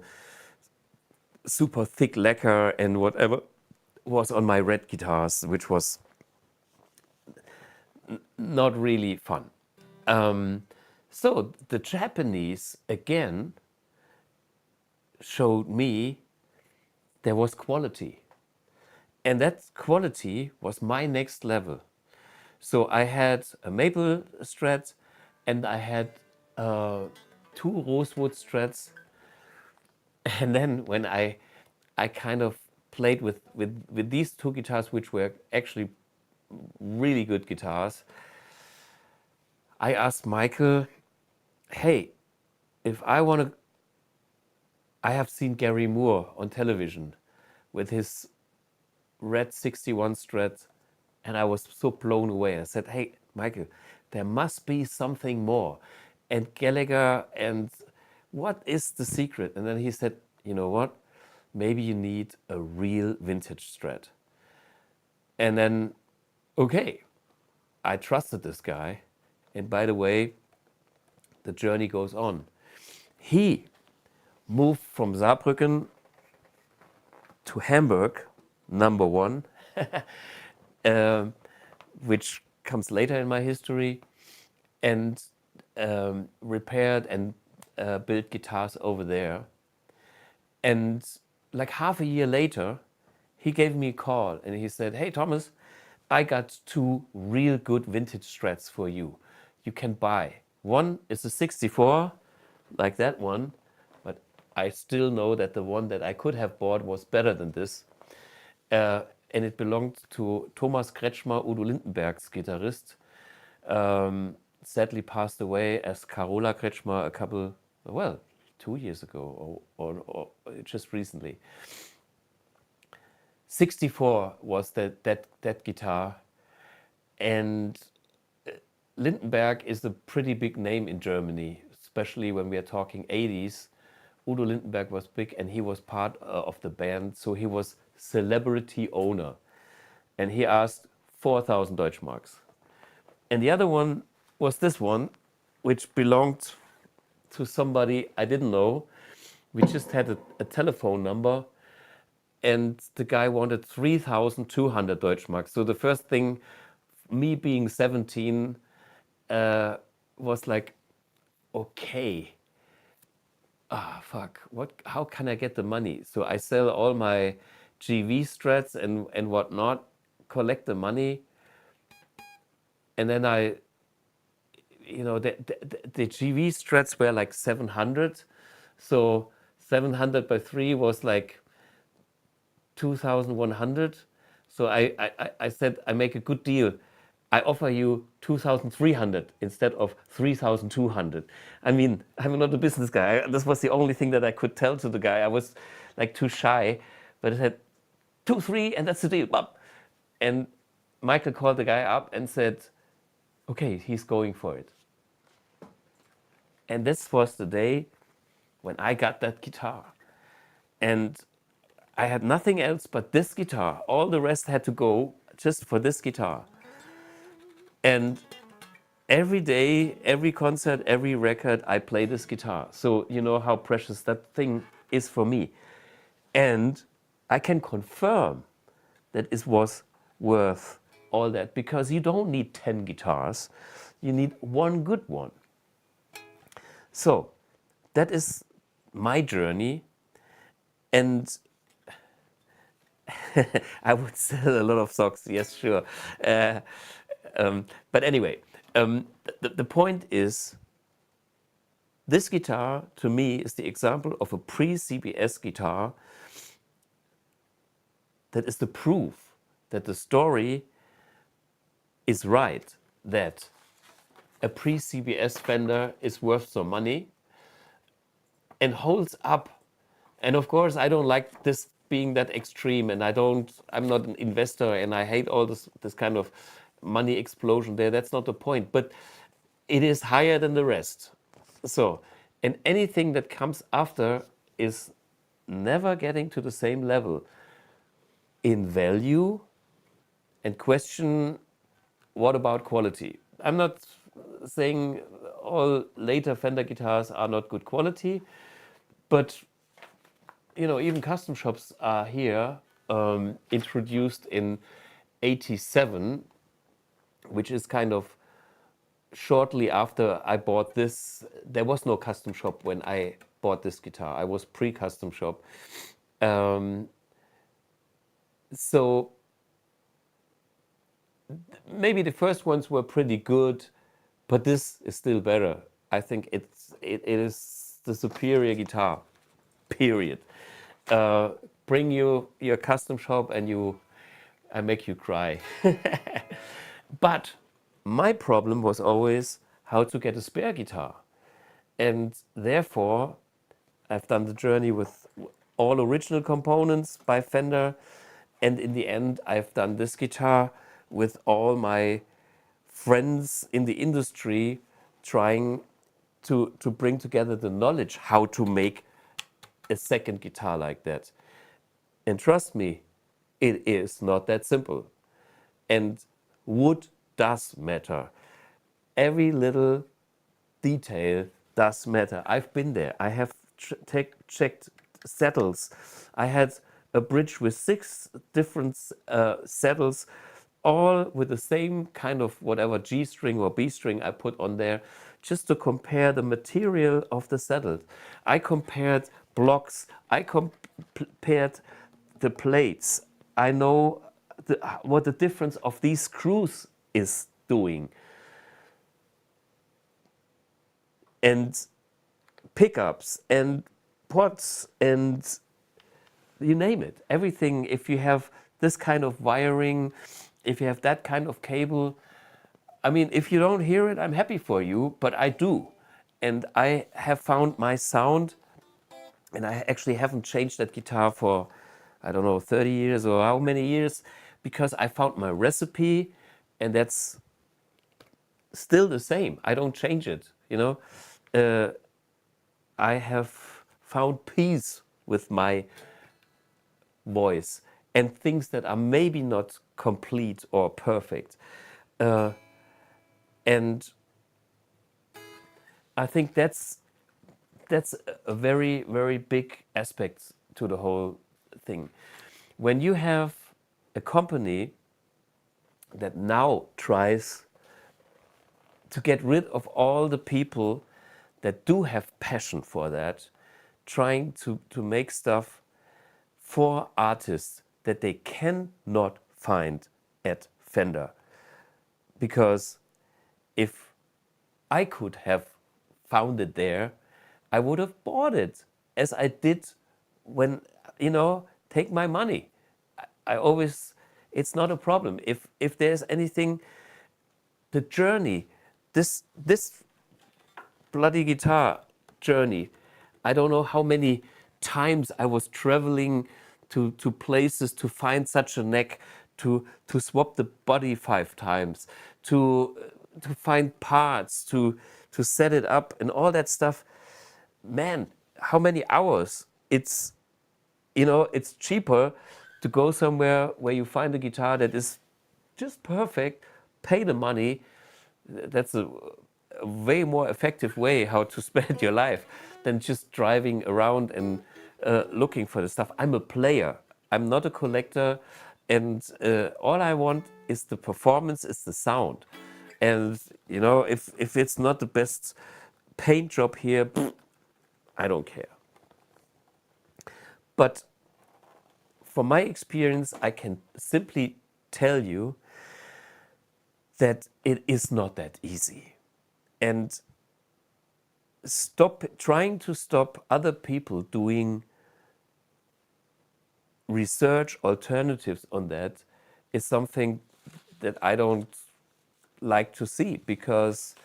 super thick lacquer and whatever was on my red guitars, which was not really fun. So the Japanese again showed me there was quality, and that quality was my next level. So I had a maple Strat, and I had 2 rosewood Strats, and then when I kind of played with these 2 guitars, which were actually really good guitars, I asked Michael, hey, if I want to, I have seen Gary Moore on television with his red 61 Strat, and I was so blown away. I said, hey, Michael, there must be something more. And Gallagher, and what is the secret? And then he said, you know what? Maybe you need a real vintage Strat. And then, okay, I trusted this guy. And by the way, the journey goes on. He moved from Saarbrücken to Hamburg, number 1, which comes later in my history, and repaired and built guitars over there. And like half a year later, he gave me a call and he said, hey Thomas, I got 2 real good vintage Strats for you. You can buy. One is a 64, like that one, but I still know that the one that I could have bought was better than this. And it belonged to Thomas Kretschmer, Udo Lindenberg's guitarist. Sadly passed away as Carola Kretschmer a couple, 2 years ago or just recently. 64 was that guitar, and Lindenberg is a pretty big name in Germany, especially when we are talking 80s. Udo Lindenberg was big, and he was part of the band, so he was celebrity owner. And he asked 4,000 Deutschmarks. And the other one was this one, which belonged to somebody I didn't know. We just had a telephone number, and the guy wanted 3,200 Deutschmarks. So the first thing, me being 17, was like, okay, fuck, how can I get the money? So I sell all my GV Strats and whatnot, collect the money, and then the GV Strats were like 700, so 700 by 3 was like 2,100. So I said, I make a good deal. I offer you 2,300 instead of 3,200. I mean, I'm not a business guy. This was the only thing that I could tell to the guy. I was like too shy, but I said 2,300, and that's the deal. And Michael called the guy up and said, okay, he's going for it. And this was the day when I got that guitar. And I had nothing else but this guitar. All the rest had to go just for this guitar. And every day, every concert, every record, I play this guitar. So you know how precious that thing is for me. And I can confirm that it was worth all that, because you don't need 10 guitars. You need one good one. So that is my journey. And I would sell a lot of socks, yes, sure. But anyway, the point is, this guitar to me is the example of a pre-CBS guitar that is the proof that the story is right, that a pre-CBS Fender is worth some money and holds up. And of course, I don't like this being that extreme, and I'm not an investor, and I hate all this kind of money explosion there. That's not the point, but it is higher than the rest. So, and anything that comes after is never getting to the same level in value, and question, what about quality? I'm not saying all later Fender guitars are not good quality, but you know, even custom shops are here, introduced in '87, which is kind of shortly after I bought this. There was no custom shop when I bought this guitar. I was pre-custom shop. So maybe the first ones were pretty good, but this is still better. I think it is the superior guitar, period. Bring you your custom shop and I make you cry. But my problem was always how to get a spare guitar. And therefore, I've done the journey with all original components by Fender. And in the end, I've done this guitar with all my friends in the industry trying to bring together the knowledge how to make a second guitar like that. And trust me, it is not that simple. And wood does matter. Every little detail does matter. I've been there. I have checked saddles. I had a bridge with 6 different saddles, all with the same kind of whatever G string or B string I put on there, just to compare the material of the saddle. I compared blocks. I compared the plates. I know what the difference of these screws is doing. And pickups and pots and you name it. Everything, if you have this kind of wiring, if you have that kind of cable, I mean, if you don't hear it, I'm happy for you, but I do. And I have found my sound, and I actually haven't changed that guitar for, I don't know, 30 years or how many years, because I found my recipe, and that's still the same. I don't change it, you know. I have found peace with my voice and things that are maybe not complete or perfect. And I think that's a very, very big aspect to the whole thing. When you have a company that now tries to get rid of all the people that do have passion for that, trying to make stuff for artists that they cannot find at Fender. Because if I could have found it there, I would have bought it, as I did when, you know, take my money. I always, it's not a problem. If there's anything, the journey, this bloody guitar journey, I don't know how many times I was traveling to places to find such a neck, to swap the body 5 times, to find parts, to set it up and all that stuff. Man, how many hours? It's, you know, it's cheaper to go somewhere where you find a guitar that is just perfect, pay the money. That's a way more effective way how to spend your life than just driving around and looking for the stuff. I'm a player. I'm not a collector, and all I want is the performance, is the sound. And you know, if it's not the best paint job here, I don't care. But from my experience, I can simply tell you that it is not that easy. And trying to stop other people doing research alternatives on that is something that I don't like to see, because,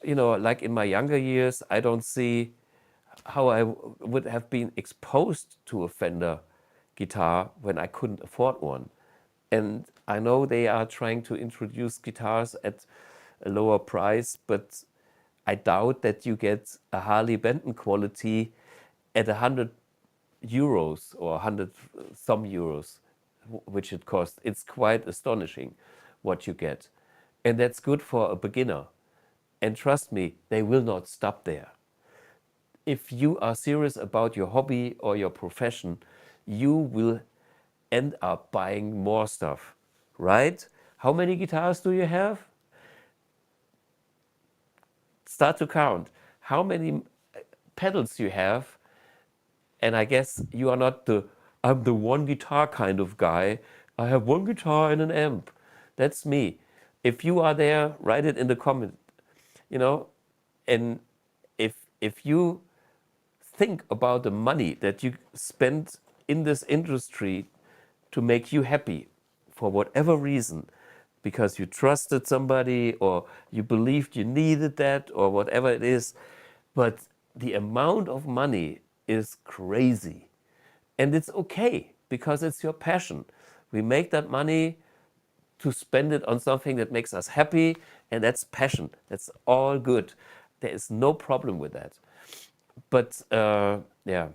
you know, like in my younger years, I don't see how I would have been exposed to a Fender guitar when I couldn't afford one. And I know they are trying to introduce guitars at a lower price, but I doubt that you get a Harley Benton quality at €100 or 100 some euros, which it costs. It's quite astonishing what you get. And that's good for a beginner. And trust me, they will not stop there. If you are serious about your hobby or your profession, you will end up buying more stuff, right? How many guitars do you have? Start to count. How many pedals you have? And I guess you are not I'm the one guitar kind of guy. I have one guitar and an amp. That's me. If you are there, write it in the comment, you know, and if you think about the money that you spend in this industry to make you happy for whatever reason, because you trusted somebody or you believed you needed that or whatever it is, but the amount of money is crazy. And it's okay because it's your passion. We make that money to spend it on something that makes us happy, and that's passion. That's all good. There is no problem with that. But yeah.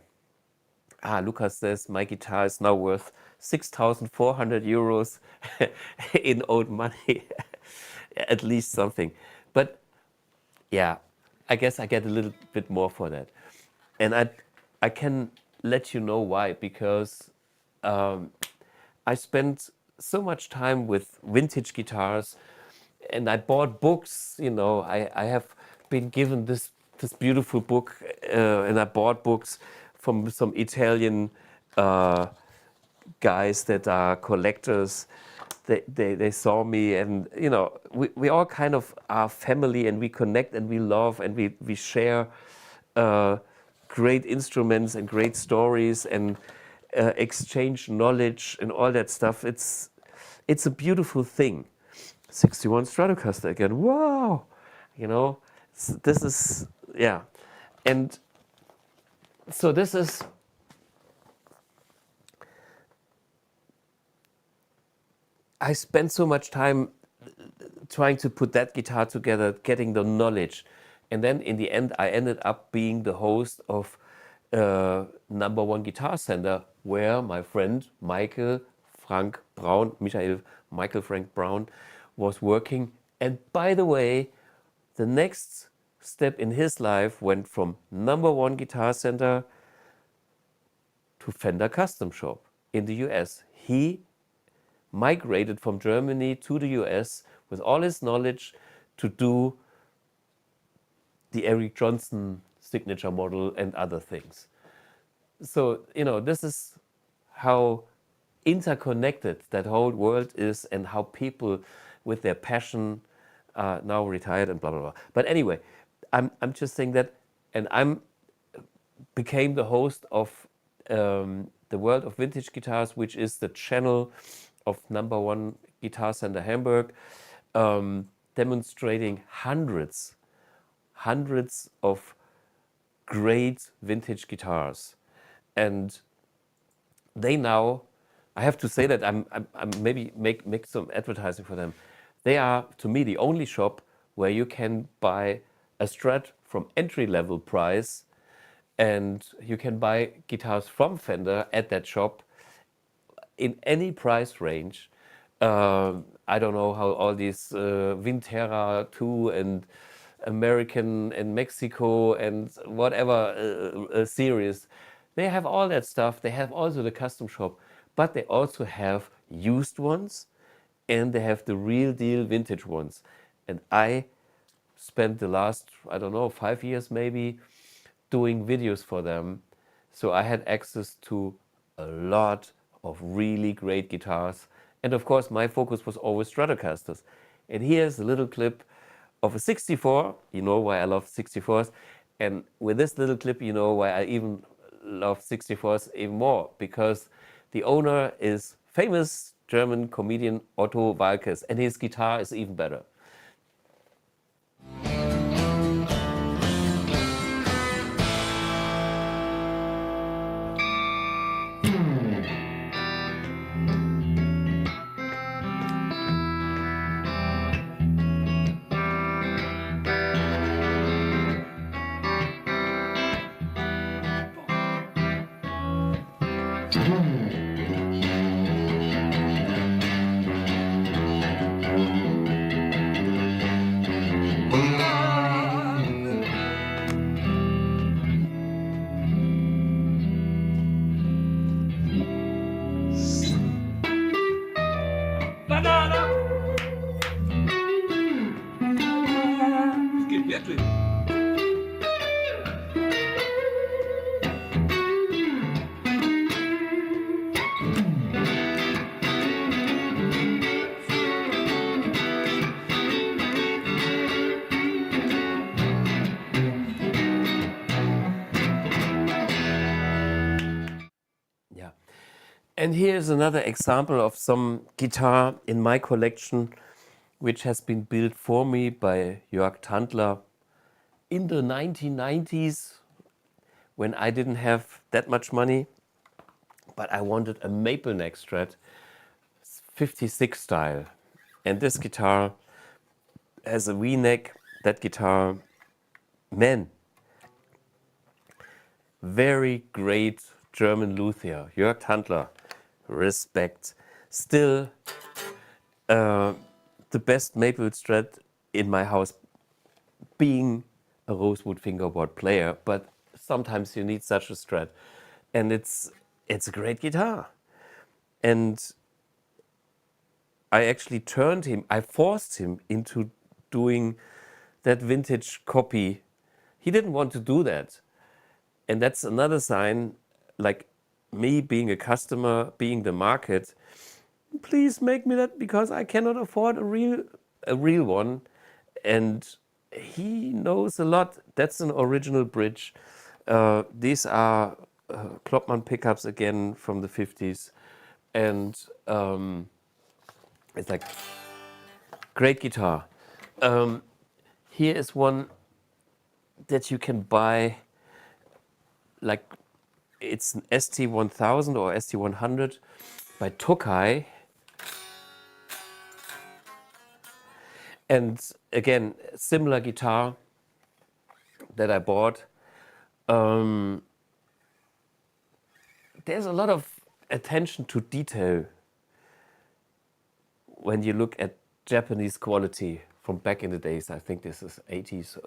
Lucas says my guitar is now worth 6,400 euros in old money. At least something. But yeah, I guess I get a little bit more for that. And I can let you know why, because I spent so much time with vintage guitars, and I bought books. You know, I have been given this beautiful book, and I bought books from some Italian guys that are collectors. They saw me, and you know, we all kind of are family, and we connect and we love and we share great instruments and great stories and exchange knowledge and all that stuff. It's a beautiful thing. 61 Stratocaster again. Wow, you know, this is, yeah. And so this is, I spent so much time trying to put that guitar together, getting the knowledge. And then in the end, I ended up being the host of #1 Guitar Center, where my friend Michael Frank Brown was working. And by the way, the next step in his life went from #1 Guitar Center to Fender Custom Shop in the US. He migrated from Germany to the US with all his knowledge to do the Eric Johnson signature model and other things. So, you know, this is how interconnected that whole world is, and how people with their passion are now retired and blah, blah, blah. But anyway, I'm just saying that, and became the host of the World of Vintage Guitars, which is the channel of #1 Guitar Center Hamburg, demonstrating hundreds of great vintage guitars. And they now, I have to say that I'm maybe make some advertising for them. They are, to me, the only shop where you can buy a Strat from entry-level price, and you can buy guitars from Fender at that shop in any price range. I don't know how all these Vintera 2 and American and Mexico and whatever series, they have all that stuff. They have also the custom shop, but they also have used ones, and they have the real deal vintage ones. And I spent the last, I don't know, 5 years maybe, doing videos for them. So I had access to a lot of really great guitars. And of course, my focus was always Stratocasters. And here's a little clip of a 64. You know why I love 64s. And with this little clip, you know why I even love 64s even more. Because the owner is famous German comedian Otto Walkes, and his guitar is even better. na na na. Es geht wirklich. Yeah. And here's another example of some guitar in my collection, which has been built for me by Jörg Tandler in the 1990s when I didn't have that much money, but I wanted a maple neck Strat 56 style. And this guitar has a V-neck. That guitar, man, very great German luthier, Jörg Tandler, respect. Still the best maple Strat in my house, being a rosewood fingerboard player, but sometimes you need such a Strat. And it's a great guitar. And I actually I forced him into doing that vintage copy. He didn't want to do that. And that's another sign, like me being a customer, being the market, please make me that because I cannot afford a real one. And he knows a lot. That's an original bridge. These are Klopman pickups again from the 50s. And it's like great guitar. Here is one that you can buy, like it's an ST1000 or ST100 by Tokai. And again, similar guitar that I bought. There's a lot of attention to detail when you look at Japanese quality from back in the days. I think this is 80s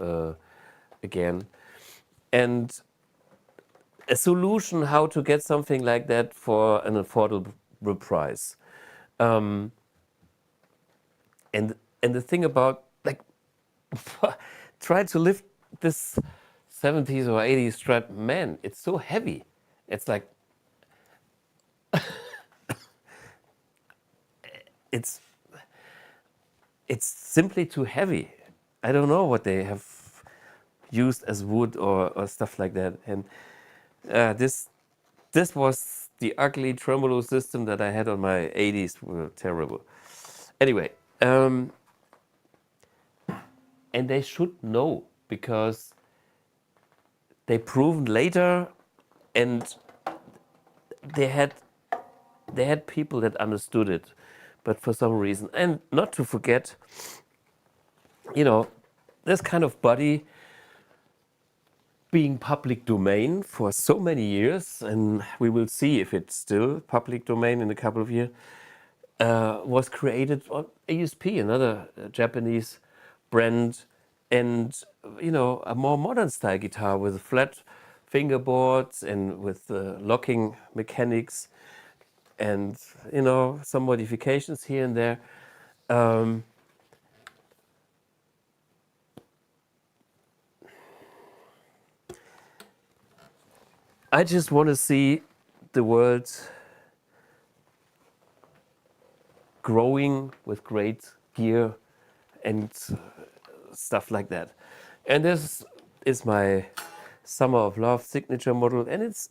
again. And a solution how to get something like that for an affordable price. And the thing about, like, try to lift this 70s or 80s Strat, man, it's so heavy. It's like, it's simply too heavy. I don't know what they have used as wood or stuff like that. And this was the ugly tremolo system that I had on my 80s. Were terrible. Anyway, and they should know because they proven later, and they had people that understood it, but for some reason, and not to forget, you know, this kind of body being public domain for so many years, and we will see if it's still public domain in a couple of years, was created on ASP, another Japanese brand, and you know, a more modern style guitar with flat fingerboards and with locking mechanics, and you know, some modifications here and there. I just want to see the world growing with great gear and stuff like that. And this is my Summer of Love signature model, and it's,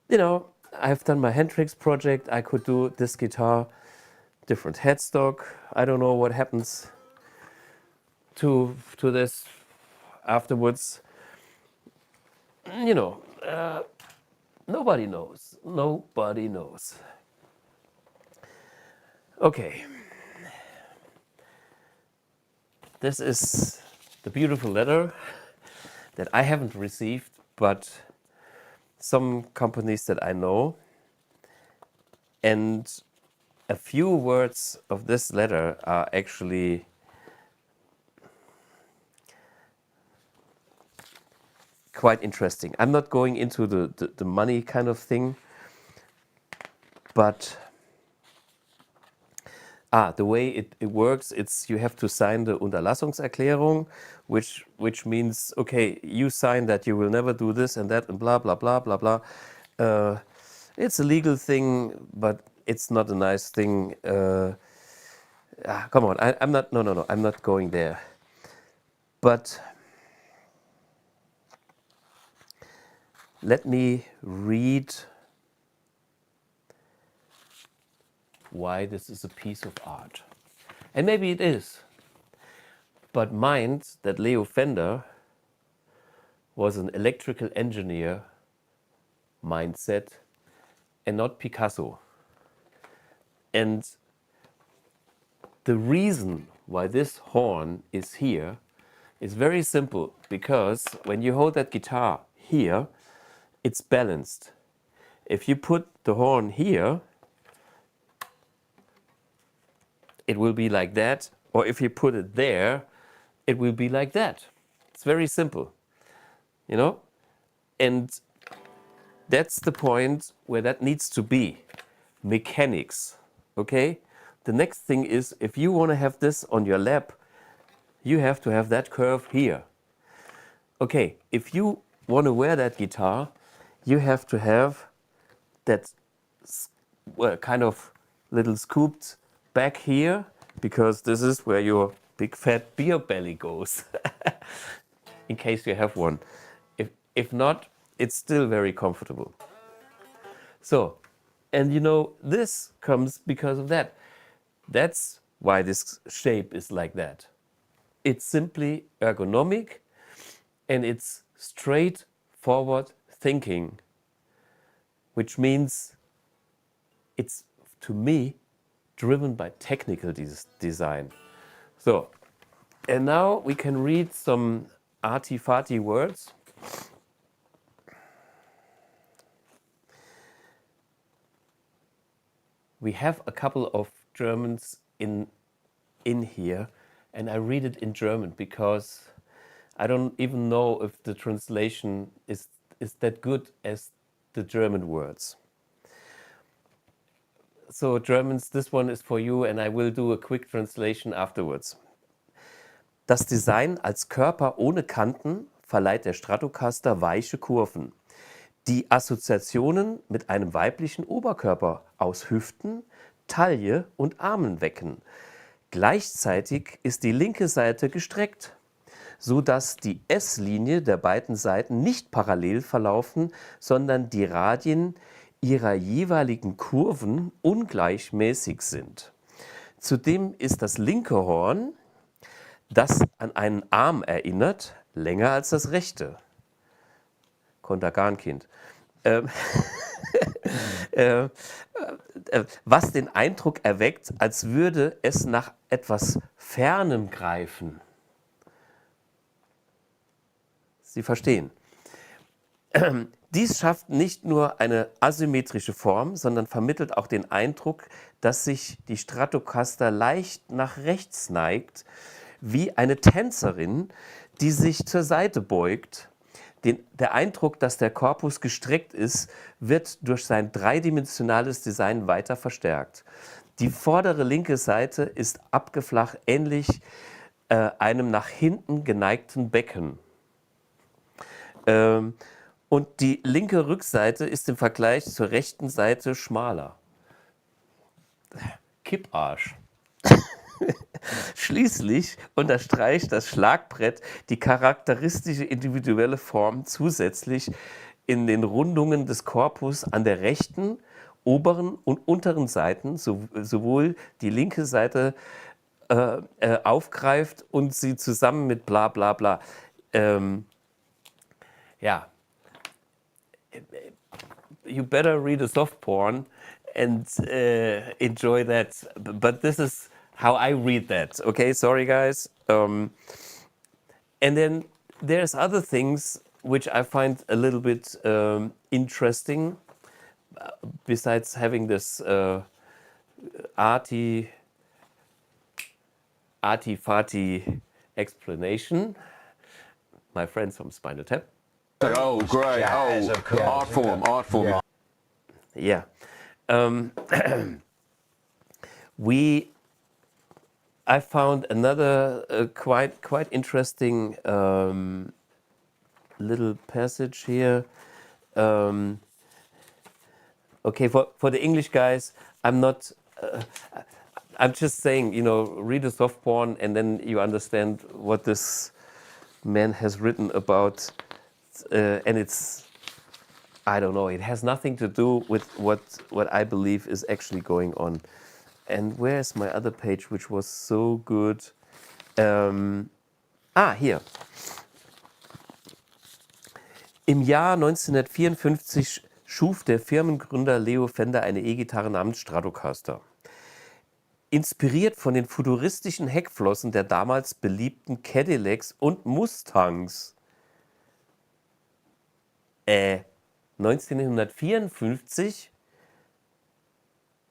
you know, I've done my Hendrix project. I could do this guitar, different headstock. I don't know what happens to this afterwards. You know, nobody knows. Nobody knows. Okay. This is the beautiful letter that I haven't received, but some companies that I know. And a few words of this letter are actually quite interesting. I'm not going into the money kind of thing, but the way it works, it's you have to sign the Unterlassungserklärung, which means, okay, you sign that you will never do this and that and blah, blah, blah, blah, blah. It's a legal thing, but it's not a nice thing. Come on, I'm not, no, I'm not going there. But let me read why this is a piece of art. And maybe it is. But mind that Leo Fender was an electrical engineer mindset and not Picasso. And the reason why this horn is here is very simple, because when you hold that guitar here, it's balanced. If you put the horn here, it will be like that, or if you put it there, it will be like that. It's very simple, you know? And that's the point where that needs to be. Mechanics, okay? The next thing is, if you want to have this on your lap, you have to have that curve here. Okay, if you want to wear that guitar, you have to have that kind of little scooped back here, because this is where your big fat beer belly goes, in case you have one. If not, it's still very comfortable. So, and you know, this comes because of that. That's why this shape is like that. It's simply ergonomic, and it's straightforward thinking, which means it's, to me, driven by technical design. So, and now we can read some arty-farty words. We have a couple of Germans in here, and I read it in German because I don't even know if the translation is that good as the German words. So Germans, this one is for you, and I will do a quick translation afterwards. Das Design als Körper ohne Kanten verleiht der Stratocaster weiche Kurven, die Assoziationen mit einem weiblichen Oberkörper aus Hüften, Taille und Armen wecken. Gleichzeitig ist die linke Seite gestreckt, so dass die S-Linie der beiden Seiten nicht parallel verlaufen, sondern die Radien ihrer jeweiligen Kurven ungleichmäßig sind. Zudem ist das linke Horn, das an einen Arm erinnert, länger als das rechte. Kontergankind. Was den Eindruck erweckt, als würde es nach etwas Fernem greifen. Sie verstehen. Dies schafft nicht nur eine asymmetrische Form, sondern vermittelt auch den Eindruck, dass sich die Stratocaster leicht nach rechts neigt, wie eine Tänzerin, die sich zur Seite beugt. Der Eindruck, dass der Korpus gestreckt ist, wird durch sein dreidimensionales Design weiter verstärkt. Die vordere linke Seite ist abgeflacht, ähnlich einem nach hinten geneigten Becken. Und die linke Rückseite ist im Vergleich zur rechten Seite schmaler. Kipparsch. Schließlich unterstreicht das Schlagbrett die charakteristische individuelle Form zusätzlich in den Rundungen des Korpus an der rechten, oberen und unteren Seiten sowohl die linke Seite aufgreift und sie zusammen mit bla bla bla. Ja. You better read a soft porn and enjoy that. But this is how I read that. Okay, sorry guys. And then there's other things which I find a little bit interesting, besides having this arty-farty explanation. My friends from Spinal Tap. Oh, great. Jazz, Oh, of course. art form. Yeah. We I found another quite interesting little passage here. Okay, for the English guys, I'm not. I'm just saying, you know, read a soft porn and then you understand what this man has written about, and it's, I don't know, it has nothing to do with what I believe is actually going on. And where's my other page, which was so good? Hier. Im Jahr 1954 schuf der Firmengründer Leo Fender eine E-Gitarre namens Stratocaster. Inspiriert von den futuristischen Heckflossen der damals beliebten Cadillacs und Mustangs. 1954,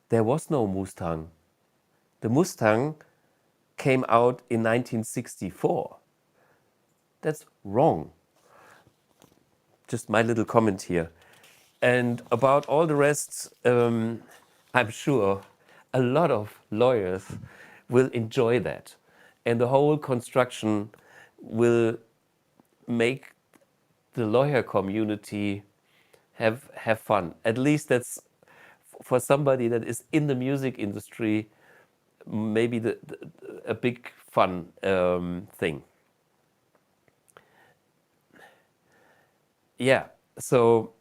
there was no Mustang. The Mustang came out in 1964. That's wrong. Just my little comment here. And about all the rest, I'm sure a lot of lawyers will enjoy that. And the whole construction will make the lawyer community have fun. At least that's for somebody that is in the music industry, maybe a big fun thing. Yeah, so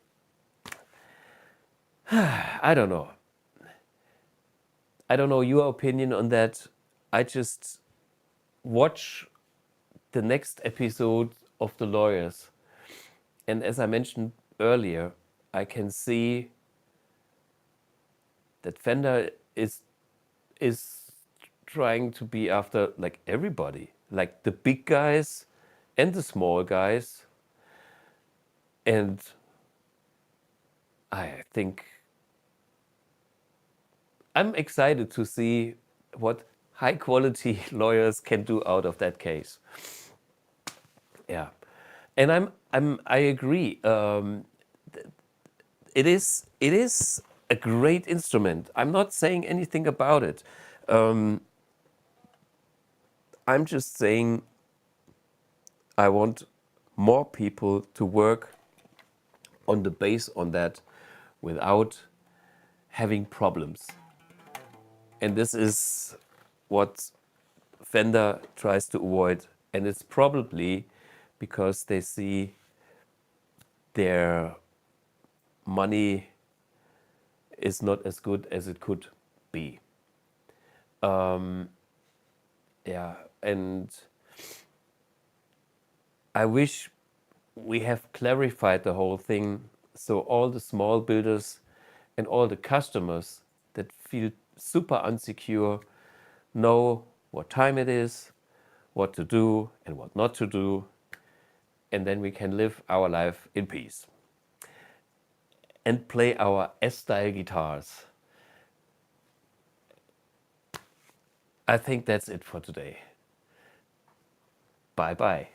I don't know. I don't know your opinion on that. I just watch the next episode of The Lawyers. And as I mentioned earlier, I can see that Fender is trying to be after like everybody, like the big guys and the small guys. And I think I'm excited to see what high quality lawyers can do out of that case. Yeah, and I agree. It is a great instrument. I'm not saying anything about it. I'm just saying I want more people to work on the bass on that without having problems. And this is what Fender tries to avoid. And it's probably because they see their money is not as good as it could be. Yeah, and I wish we have clarified the whole thing so all the small builders and all the customers that feel super unsecure know what time it is, what to do and what not to do, and then we can live our life in peace and play our S-style guitars. I think that's it for today. Bye bye.